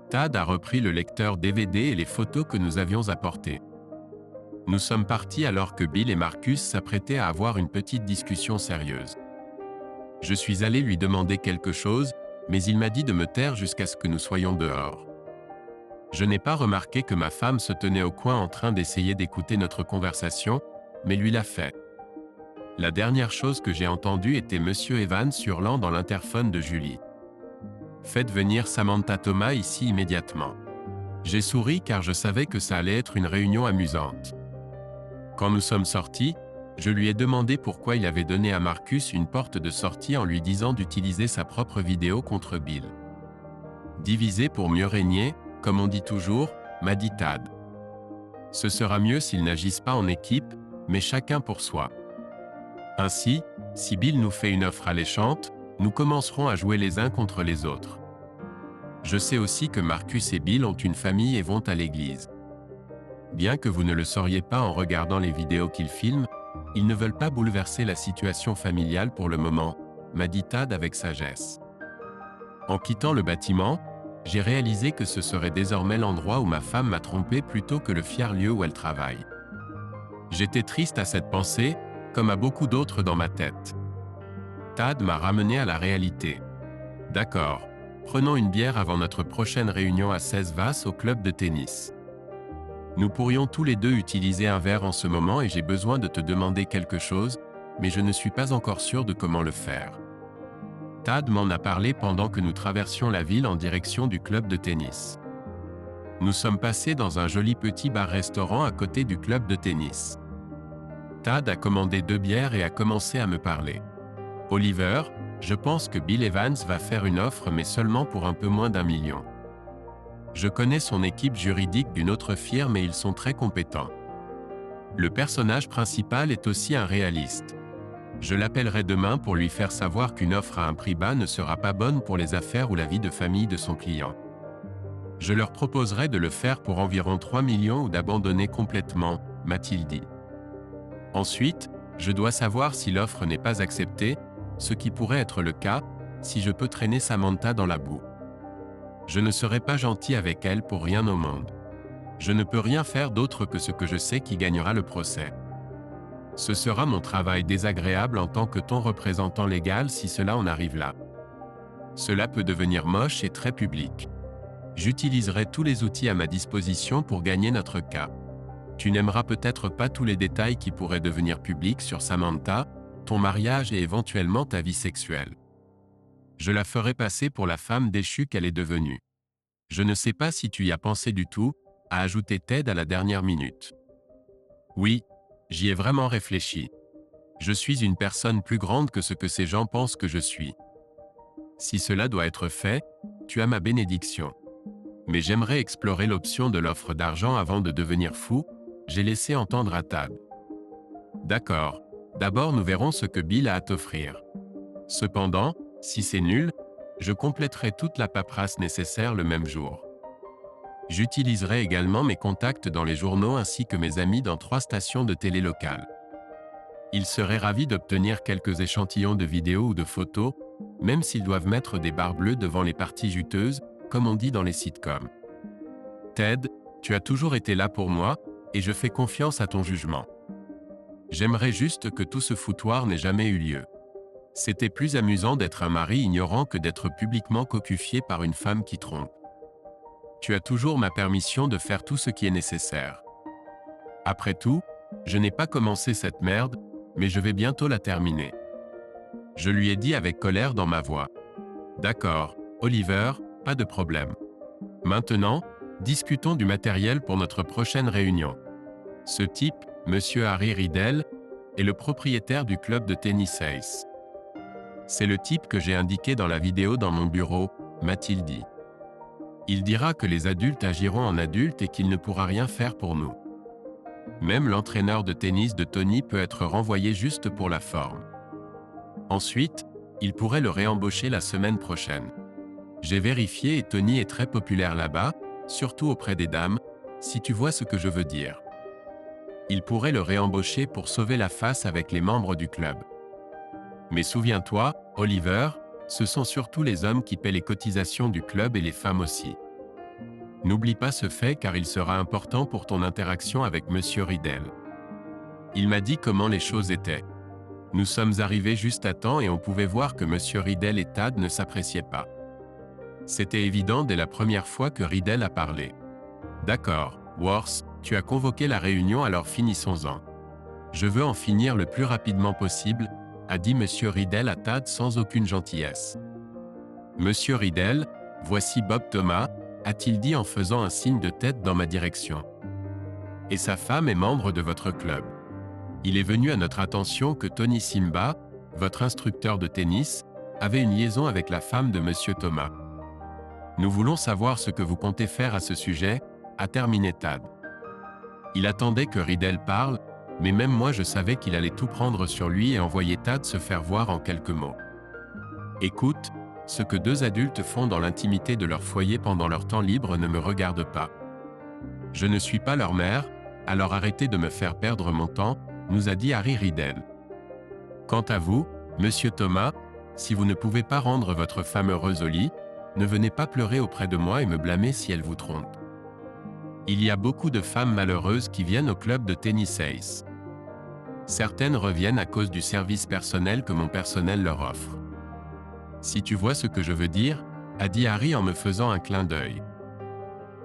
Tad a repris le lecteur DVD et les photos que nous avions apportées. Nous sommes partis alors que Bill et Marcus s'apprêtaient à avoir une petite discussion sérieuse. Je suis allé lui demander quelque chose, mais il m'a dit de me taire jusqu'à ce que nous soyons dehors. Je n'ai pas remarqué que ma femme se tenait au coin en train d'essayer d'écouter notre conversation, mais lui l'a fait. La dernière chose que j'ai entendue était Monsieur Evans hurlant dans l'interphone de Julie. « Faites venir Samantha Thomas ici immédiatement. » J'ai souri car je savais que ça allait être une réunion amusante. Quand nous sommes sortis, je lui ai demandé pourquoi il avait donné à Marcus une porte de sortie en lui disant d'utiliser sa propre vidéo contre Bill. Diviser pour mieux régner, comme on dit toujours, m'a dit Tad. Ce sera mieux s'ils n'agissent pas en équipe, mais chacun pour soi. Ainsi, si Bill nous fait une offre alléchante, nous commencerons à jouer les uns contre les autres. Je sais aussi que Marcus et Bill ont une famille et vont à l'église. Bien que vous ne le sauriez pas en regardant les vidéos qu'ils filment, ils ne veulent pas bouleverser la situation familiale pour le moment, m'a dit Tad avec sagesse. En quittant le bâtiment, j'ai réalisé que ce serait désormais l'endroit où ma femme m'a trompé plutôt que le fier lieu où elle travaille. J'étais triste à cette pensée, comme à beaucoup d'autres dans ma tête. Tad m'a ramené à la réalité. D'accord, Prenons une bière avant notre prochaine réunion à 16 Vas au club de tennis. Nous pourrions tous les deux utiliser un verre en ce moment et j'ai besoin de te demander quelque chose, mais je ne suis pas encore sûr de comment le faire. Tad m'en a parlé pendant que nous traversions la ville en direction du club de tennis. Nous sommes passés dans un joli petit bar-restaurant à côté du club de tennis. Tad a commandé 2 bières et a commencé à me parler. Oliver, je pense que Bill Evans va faire une offre mais seulement pour un peu moins d'1 million. Je connais son équipe juridique d'une autre firme et ils sont très compétents. Le personnage principal est aussi un réaliste. Je l'appellerai demain pour lui faire savoir qu'une offre à un prix bas ne sera pas bonne pour les affaires ou la vie de famille de son client. Je leur proposerai de le faire pour environ 3 millions ou d'abandonner complètement, m'a-t-il dit. Ensuite, je dois savoir si l'offre n'est pas acceptée, ce qui pourrait être le cas, si je peux traîner Samantha dans la boue. Je ne serai pas gentil avec elle pour rien au monde. Je ne peux rien faire d'autre que ce que je sais qui gagnera le procès. Ce sera mon travail désagréable en tant que ton représentant légal si cela en arrive là. Cela peut devenir moche et très public. J'utiliserai tous les outils à ma disposition pour gagner notre cas. Tu n'aimeras peut-être pas tous les détails qui pourraient devenir publics sur Samantha, ton mariage et éventuellement ta vie sexuelle. Je la ferai passer pour la femme déchue qu'elle est devenue. Je ne sais pas si tu y as pensé du tout, a ajouté Ted à la dernière minute. Oui, j'y ai vraiment réfléchi. Je suis une personne plus grande que ce que ces gens pensent que je suis. Si cela doit être fait, tu as ma bénédiction. Mais j'aimerais explorer l'option de l'offre d'argent avant de devenir fou, j'ai laissé entendre à Tad. D'accord, d'abord nous verrons ce que Bill a à t'offrir. Cependant, si c'est nul, je compléterai toute la paperasse nécessaire le même jour. J'utiliserai également mes contacts dans les journaux ainsi que mes amis dans 3 stations de télé locales. Ils seraient ravis d'obtenir quelques échantillons de vidéos ou de photos, même s'ils doivent mettre des barres bleues devant les parties juteuses, comme on dit dans les sitcoms. Ted, tu as toujours été là pour moi, et je fais confiance à ton jugement. J'aimerais juste que tout ce foutoir n'ait jamais eu lieu. C'était plus amusant d'être un mari ignorant que d'être publiquement cocufié par une femme qui trompe. Tu as toujours ma permission de faire tout ce qui est nécessaire. Après tout, je n'ai pas commencé cette merde, mais je vais bientôt la terminer. Je lui ai dit avec colère dans ma voix. D'accord, Oliver, pas de problème. Maintenant, discutons du matériel pour notre prochaine réunion. Ce type, Monsieur Harry Riddell, est le propriétaire du club de tennis Ace. C'est le type que j'ai indiqué dans la vidéo dans mon bureau, m'a-t-il dit. Il dira que les adultes agiront en adultes et qu'il ne pourra rien faire pour nous. Même l'entraîneur de tennis de Tony peut être renvoyé juste pour la forme. Ensuite, il pourrait le réembaucher la semaine prochaine. J'ai vérifié et Tony est très populaire là-bas, surtout auprès des dames, si tu vois ce que je veux dire. Il pourrait le réembaucher pour sauver la face avec les membres du club. Mais souviens-toi, Oliver, ce sont surtout les hommes qui paient les cotisations du club et les femmes aussi. N'oublie pas ce fait car il sera important pour ton interaction avec Monsieur Riddell. Il m'a dit comment les choses étaient. Nous sommes arrivés juste à temps et on pouvait voir que Monsieur Riddell et Tad ne s'appréciaient pas. C'était évident dès la première fois que Riddell a parlé. D'accord, Worth, tu as convoqué la réunion alors finissons-en. Je veux en finir le plus rapidement possible, a dit Monsieur Riddell à Tad sans aucune gentillesse. Monsieur Riddell, voici Bob Thomas, a-t-il dit en faisant un signe de tête dans ma direction. Et sa femme est membre de votre club. Il est venu à notre attention que Tony Simba, votre instructeur de tennis, avait une liaison avec la femme de Monsieur Thomas. Nous voulons savoir ce que vous comptez faire à ce sujet, a terminé Tad. Il attendait que Riddell parle, mais même moi je savais qu'il allait tout prendre sur lui et envoyer Tad se faire voir en quelques mots. Écoute, ce que 2 adultes font dans l'intimité de leur foyer pendant leur temps libre ne me regarde pas. Je ne suis pas leur mère, alors arrêtez de me faire perdre mon temps, nous a dit Harry Riddell. Quant à vous, Monsieur Thomas, si vous ne pouvez pas rendre votre femme heureuse au lit, ne venez pas pleurer auprès de moi et me blâmer si elle vous trompe. Il y a beaucoup de femmes malheureuses qui viennent au club de tennis Ace. Certaines reviennent à cause du service personnel que mon personnel leur offre. Si tu vois ce que je veux dire, a dit Harry en me faisant un clin d'œil.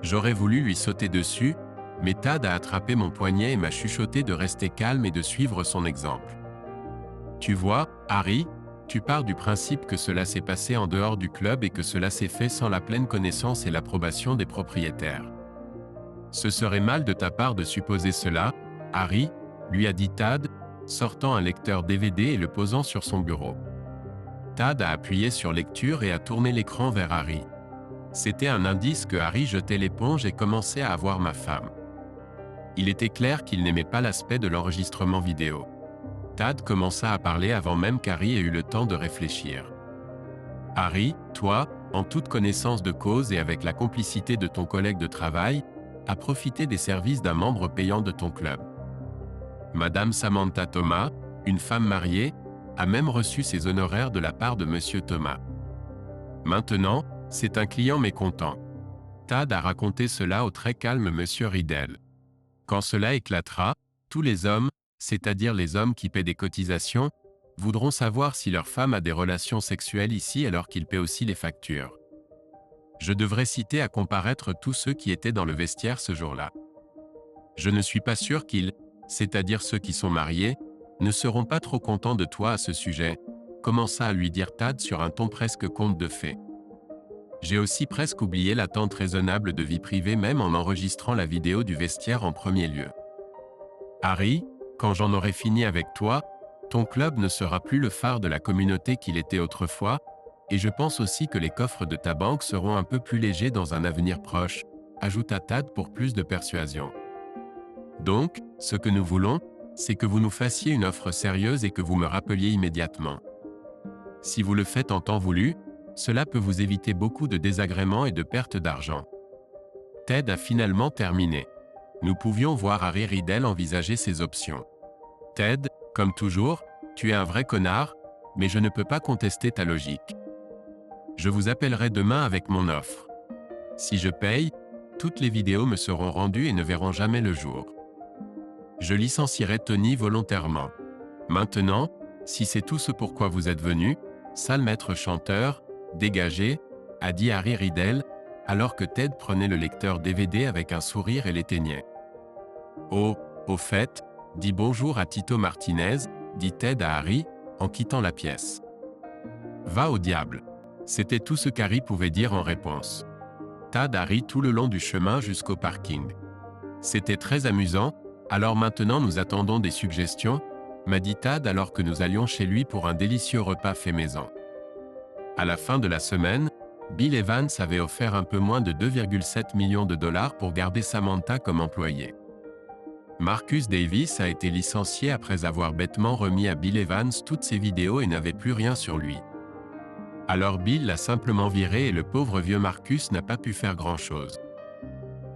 J'aurais voulu lui sauter dessus, mais Tad a attrapé mon poignet et m'a chuchoté de rester calme et de suivre son exemple. Tu vois, Harry, tu pars du principe que cela s'est passé en dehors du club et que cela s'est fait sans la pleine connaissance et l'approbation des propriétaires. Ce serait mal de ta part de supposer cela, Harry, lui a dit Tad, sortant un lecteur DVD et le posant sur son bureau. Tad a appuyé sur lecture et a tourné l'écran vers Harry. C'était un indice que Harry jetait l'éponge et commençait à avoir ma femme. Il était clair qu'il n'aimait pas l'aspect de l'enregistrement vidéo. Tad commença à parler avant même qu'Harry ait eu le temps de réfléchir. Harry, toi, en toute connaissance de cause et avec la complicité de ton collègue de travail, as profité des services d'un membre payant de ton club. Madame Samantha Thomas, une femme mariée, a même reçu ses honoraires de la part de Monsieur Thomas. Maintenant, c'est un client mécontent. Tad a raconté cela au très calme Monsieur Riddell. Quand cela éclatera, tous les hommes, c'est-à-dire les hommes qui paient des cotisations, voudront savoir si leur femme a des relations sexuelles ici alors qu'ils paient aussi les factures. Je devrais citer à comparaître tous ceux qui étaient dans le vestiaire ce jour-là. Je ne suis pas sûr qu'ils, c'est-à-dire ceux qui sont mariés, ne seront pas trop contents de toi à ce sujet, commença à lui dire Tad sur un ton presque conte de fées. J'ai aussi presque oublié l'attente raisonnable de vie privée même en enregistrant la vidéo du vestiaire en premier lieu. Harry, quand j'en aurai fini avec toi, ton club ne sera plus le phare de la communauté qu'il était autrefois, et je pense aussi que les coffres de ta banque seront un peu plus légers dans un avenir proche, ajouta Tad pour plus de persuasion. Donc, ce que nous voulons, c'est que vous nous fassiez une offre sérieuse et que vous me rappeliez immédiatement. Si vous le faites en temps voulu, cela peut vous éviter beaucoup de désagréments et de pertes d'argent. Ted a finalement terminé. Nous pouvions voir Harry Riddell envisager ces options. Ted, comme toujours, tu es un vrai connard, mais je ne peux pas contester ta logique. Je vous appellerai demain avec mon offre. Si je paye, toutes les vidéos me seront rendues et ne verront jamais le jour. Je licencierai Tony volontairement. Maintenant, si c'est tout ce pourquoi vous êtes venu, sale maître chanteur, dégagez, a dit Harry Riddell, alors que Ted prenait le lecteur DVD avec un sourire et l'éteignait. Oh, au fait, dis bonjour à Tito Martinez, dit Ted à Harry, en quittant la pièce. Va au diable. C'était tout ce qu'Harry pouvait dire en réponse. Tad Harry tout le long du chemin jusqu'au parking. C'était très amusant, alors maintenant nous attendons des suggestions, m'a dit Tad alors que nous allions chez lui pour un délicieux repas fait maison. À la fin de la semaine, Bill Evans avait offert un peu moins de 2,7 millions de dollars pour garder Samantha comme employée. Marcus Davis a été licencié après avoir bêtement remis à Bill Evans toutes ses vidéos et n'avait plus rien sur lui. Alors Bill l'a simplement viré et le pauvre vieux Marcus n'a pas pu faire grand-chose.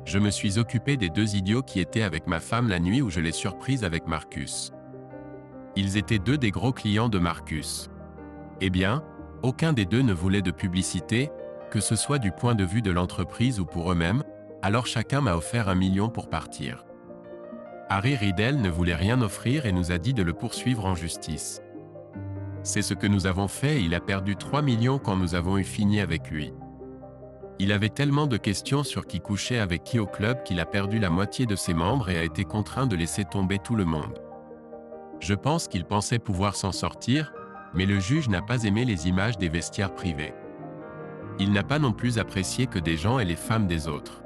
Je me suis occupé des deux idiots qui étaient avec ma femme la nuit où je l'ai surprise avec Marcus. Ils étaient deux des gros clients de Marcus. Eh bien, aucun des deux ne voulait de publicité, que ce soit du point de vue de l'entreprise ou pour eux-mêmes, alors chacun m'a offert 1 million pour partir. Harry Riddell ne voulait rien offrir et nous a dit de le poursuivre en justice. C'est ce que nous avons fait et il a perdu 3 millions quand nous avons eu fini avec lui. Il avait tellement de questions sur qui couchait avec qui au club qu'il a perdu la moitié de ses membres et a été contraint de laisser tomber tout le monde. Je pense qu'il pensait pouvoir s'en sortir, mais le juge n'a pas aimé les images des vestiaires privés. Il n'a pas non plus apprécié que des gens aient les femmes des autres.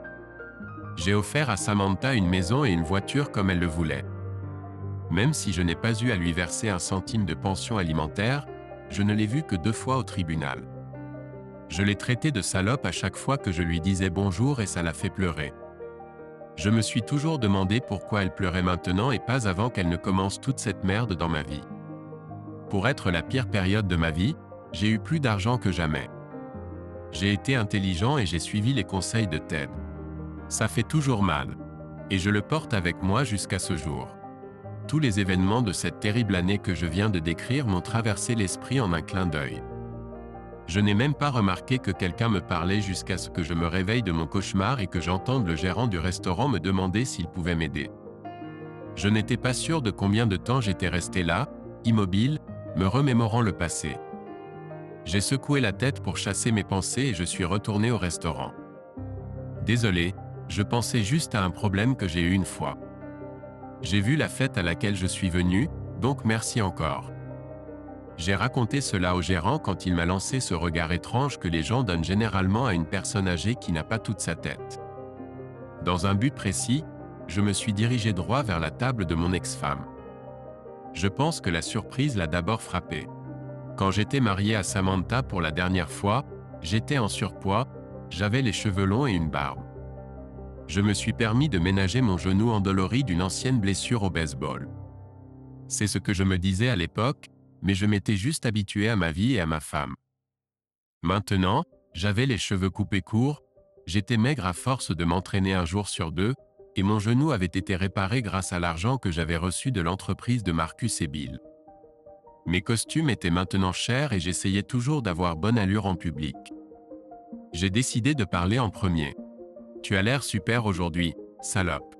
J'ai offert à Samantha une maison et une voiture comme elle le voulait. Même si je n'ai pas eu à lui verser 1 centime de pension alimentaire, je ne l'ai vue que 2 fois au tribunal. Je l'ai traitée de salope à chaque fois que je lui disais bonjour et ça l'a fait pleurer. Je me suis toujours demandé pourquoi elle pleurait maintenant et pas avant qu'elle ne commence toute cette merde dans ma vie. Pour être la pire période de ma vie, j'ai eu plus d'argent que jamais. J'ai été intelligent et j'ai suivi les conseils de Ted. Ça fait toujours mal. Et je le porte avec moi jusqu'à ce jour. Tous les événements de cette terrible année que je viens de décrire m'ont traversé l'esprit en un clin d'œil. Je n'ai même pas remarqué que quelqu'un me parlait jusqu'à ce que je me réveille de mon cauchemar et que j'entende le gérant du restaurant me demander s'il pouvait m'aider. Je n'étais pas sûr de combien de temps j'étais resté là, immobile, me remémorant le passé. J'ai secoué la tête pour chasser mes pensées et je suis retourné au restaurant. Désolé, je pensais juste à un problème que j'ai eu une fois. J'ai vu la fête à laquelle je suis venu, donc merci encore. J'ai raconté cela au gérant quand il m'a lancé ce regard étrange que les gens donnent généralement à une personne âgée qui n'a pas toute sa tête. Dans un but précis, je me suis dirigé droit vers la table de mon ex-femme. Je pense que la surprise l'a d'abord frappée. Quand j'étais marié à Samantha pour la dernière fois, j'étais en surpoids, j'avais les cheveux longs et une barbe. Je me suis permis de ménager mon genou endolori d'une ancienne blessure au baseball. C'est ce que je me disais à l'époque, mais je m'étais juste habitué à ma vie et à ma femme. Maintenant, j'avais les cheveux coupés courts, j'étais maigre à force de m'entraîner un jour sur deux, et mon genou avait été réparé grâce à l'argent que j'avais reçu de l'entreprise de Marcus et Bill. Mes costumes étaient maintenant chers et j'essayais toujours d'avoir bonne allure en public. J'ai décidé de parler en premier. Tu as l'air super aujourd'hui, salope.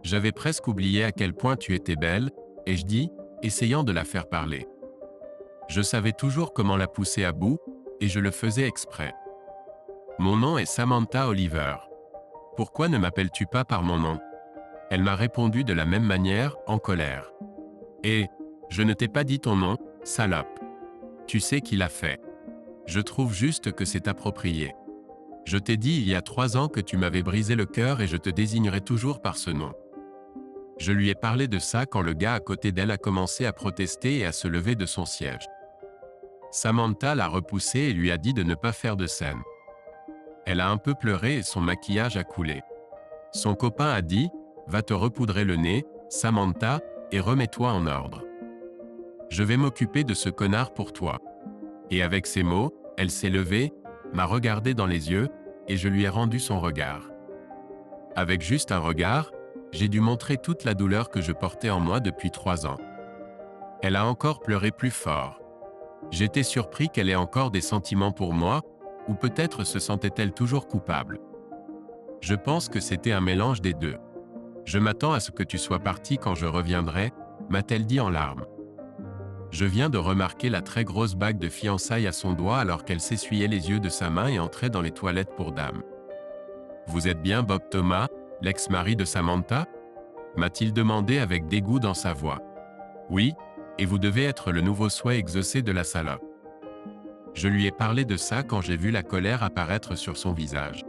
J'avais presque oublié à quel point tu étais belle, ai-je dit, essayant de la faire parler. Je savais toujours comment la pousser à bout, et je le faisais exprès. Mon nom est Samantha Oliver. Pourquoi ne m'appelles-tu pas par mon nom? Elle m'a répondu de la même manière, en colère. Et, je ne t'ai pas dit ton nom, salope. Tu sais qui l'a fait. Je trouve juste que c'est approprié. Je t'ai dit il y a 3 ans que tu m'avais brisé le cœur et je te désignerai toujours par ce nom. Je lui ai parlé de ça quand le gars à côté d'elle a commencé à protester et à se lever de son siège. Samantha l'a repoussé et lui a dit de ne pas faire de scène. Elle a un peu pleuré et son maquillage a coulé. Son copain a dit « Va te repoudrer le nez, Samantha, et remets-toi en ordre. Je vais m'occuper de ce connard pour toi. » Et avec ces mots, elle s'est levée, m'a regardé dans les yeux, et je lui ai rendu son regard. Avec juste un regard, j'ai dû montrer toute la douleur que je portais en moi depuis 3 ans. Elle a encore pleuré plus fort. J'étais surpris qu'elle ait encore des sentiments pour moi, ou peut-être se sentait-elle toujours coupable. Je pense que c'était un mélange des deux. Je m'attends à ce que tu sois parti quand je reviendrai, m'a-t-elle dit en larmes. Je viens de remarquer la très grosse bague de fiançailles à son doigt alors qu'elle s'essuyait les yeux de sa main et entrait dans les toilettes pour dames. Vous êtes bien Bob Thomas, l'ex-mari de Samantha? M'a-t-il demandé avec dégoût dans sa voix. Oui, et vous devez être le nouveau souhait exaucé de la salope. Je lui ai parlé de ça quand j'ai vu la colère apparaître sur son visage.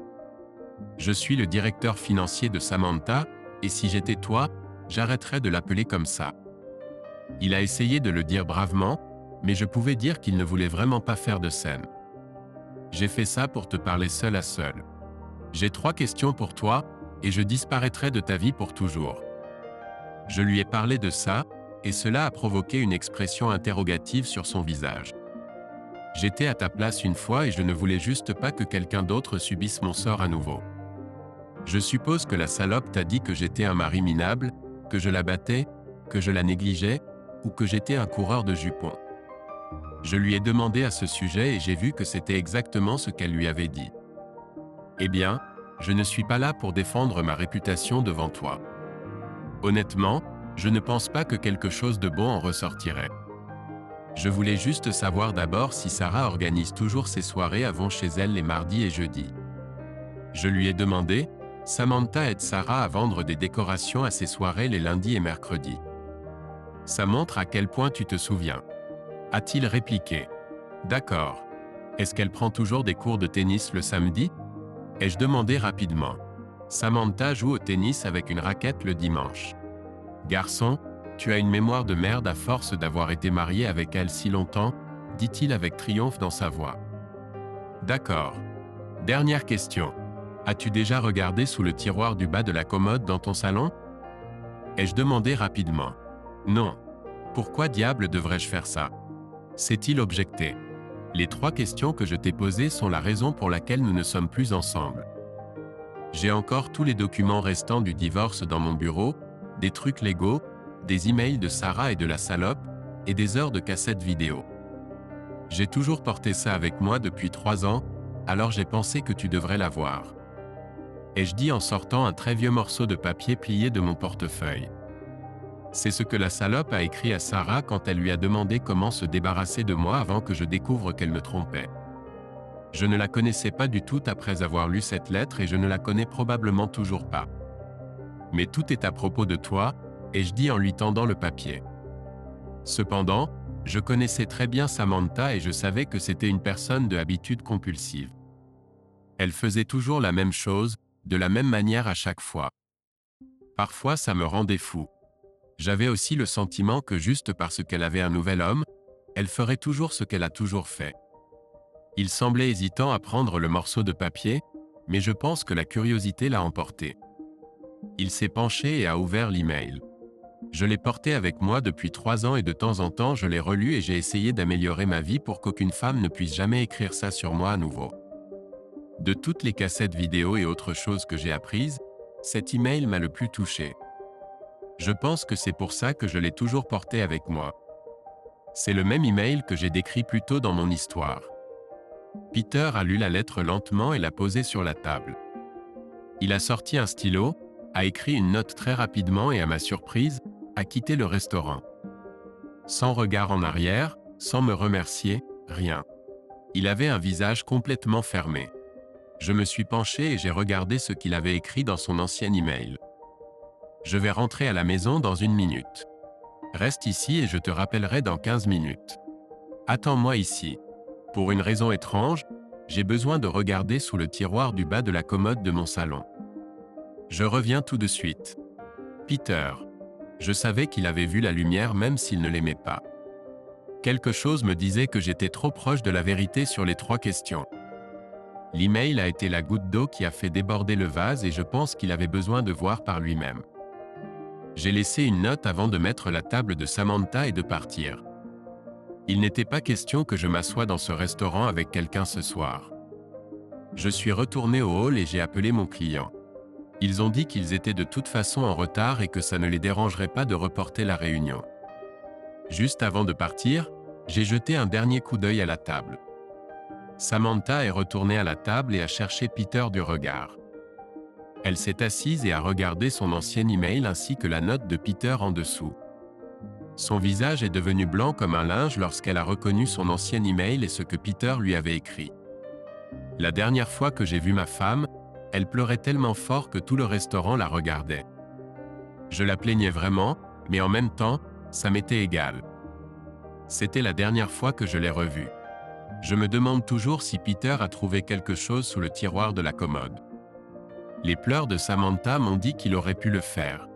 Je suis le directeur financier de Samantha, et si j'étais toi, j'arrêterais de l'appeler comme ça. Il a essayé de le dire bravement, mais je pouvais dire qu'il ne voulait vraiment pas faire de scène. J'ai fait ça pour te parler seul à seul. J'ai 3 questions pour toi, et je disparaîtrai de ta vie pour toujours. Je lui ai parlé de ça, et cela a provoqué une expression interrogative sur son visage. J'étais à ta place une fois et je ne voulais juste pas que quelqu'un d'autre subisse mon sort à nouveau. Je suppose que la salope t'a dit que j'étais un mari minable, que je la battais, que je la négligeais, ou que j'étais un coureur de jupons. Je lui ai demandé à ce sujet et j'ai vu que c'était exactement ce qu'elle lui avait dit. Eh bien, je ne suis pas là pour défendre ma réputation devant toi. Honnêtement, je ne pense pas que quelque chose de bon en ressortirait. Je voulais juste savoir d'abord si Sarah organise toujours ses soirées avant chez elle les mardis et jeudis. Je lui ai demandé, Samantha aide Sarah à vendre des décorations à ses soirées les lundis et mercredis. Ça montre à quel point tu te souviens. A-t-il répliqué. D'accord. Est-ce qu'elle prend toujours des cours de tennis le samedi? Ai-je demandé rapidement. Samantha joue au tennis avec une raquette le dimanche. Garçon, tu as une mémoire de merde à force d'avoir été marié avec elle si longtemps, dit-il avec triomphe dans sa voix. D'accord. Dernière question. As-tu déjà regardé sous le tiroir du bas de la commode dans ton salon? Ai-je demandé rapidement. Non. Pourquoi diable devrais-je faire ça? S'est-il objecté. Les 3 questions que je t'ai posées sont la raison pour laquelle nous ne sommes plus ensemble. J'ai encore tous les documents restants du divorce dans mon bureau, des trucs légaux, des emails de Sarah et de la salope, et des heures de cassettes vidéo. J'ai toujours porté ça avec moi depuis 3 ans, alors j'ai pensé que tu devrais l'avoir. Ai-je dit en sortant un très vieux morceau de papier plié de mon portefeuille. C'est ce que la salope a écrit à Sarah quand elle lui a demandé comment se débarrasser de moi avant que je découvre qu'elle me trompait. Je ne la connaissais pas du tout après avoir lu cette lettre et je ne la connais probablement toujours pas. Mais tout est à propos de toi, ai-je dit en lui tendant le papier. Cependant, je connaissais très bien Samantha et je savais que c'était une personne de habitude compulsive. Elle faisait toujours la même chose, de la même manière à chaque fois. Parfois ça me rendait fou. J'avais aussi le sentiment que juste parce qu'elle avait un nouvel homme, elle ferait toujours ce qu'elle a toujours fait. Il semblait hésitant à prendre le morceau de papier, mais je pense que la curiosité l'a emporté. Il s'est penché et a ouvert l'email. Je l'ai porté avec moi depuis 3 ans et de temps en temps je l'ai relu et j'ai essayé d'améliorer ma vie pour qu'aucune femme ne puisse jamais écrire ça sur moi à nouveau. De toutes les cassettes vidéo et autres choses que j'ai apprises, cet email m'a le plus touché. Je pense que c'est pour ça que je l'ai toujours porté avec moi. C'est le même email que j'ai décrit plus tôt dans mon histoire. Peter a lu la lettre lentement et l'a posée sur la table. Il a sorti un stylo, a écrit une note très rapidement et à ma surprise, a quitté le restaurant. Sans regard en arrière, sans me remercier, rien. Il avait un visage complètement fermé. Je me suis penché et j'ai regardé ce qu'il avait écrit dans son ancien email. Je vais rentrer à la maison dans 1 minute. Reste ici et je te rappellerai dans 15 minutes. Attends-moi ici. Pour une raison étrange, j'ai besoin de regarder sous le tiroir du bas de la commode de mon salon. Je reviens tout de suite. Peter. Je savais qu'il avait vu la lumière même s'il ne l'aimait pas. Quelque chose me disait que j'étais trop proche de la vérité sur les 3 questions. L'email a été la goutte d'eau qui a fait déborder le vase et je pense qu'il avait besoin de voir par lui-même. J'ai laissé une note avant de mettre la table de Samantha et de partir. Il n'était pas question que je m'assoie dans ce restaurant avec quelqu'un ce soir. Je suis retourné au hall et j'ai appelé mon client. Ils ont dit qu'ils étaient de toute façon en retard et que ça ne les dérangerait pas de reporter la réunion. Juste avant de partir, j'ai jeté un dernier coup d'œil à la table. Samantha est retournée à la table et a cherché Peter du regard. Elle s'est assise et a regardé son ancien email ainsi que la note de Peter en dessous. Son visage est devenu blanc comme un linge lorsqu'elle a reconnu son ancien email et ce que Peter lui avait écrit. La dernière fois que j'ai vu ma femme, elle pleurait tellement fort que tout le restaurant la regardait. Je la plaignais vraiment, mais en même temps, ça m'était égal. C'était la dernière fois que je l'ai revue. Je me demande toujours si Peter a trouvé quelque chose sous le tiroir de la commode. Les pleurs de Samantha m'ont dit qu'il aurait pu le faire.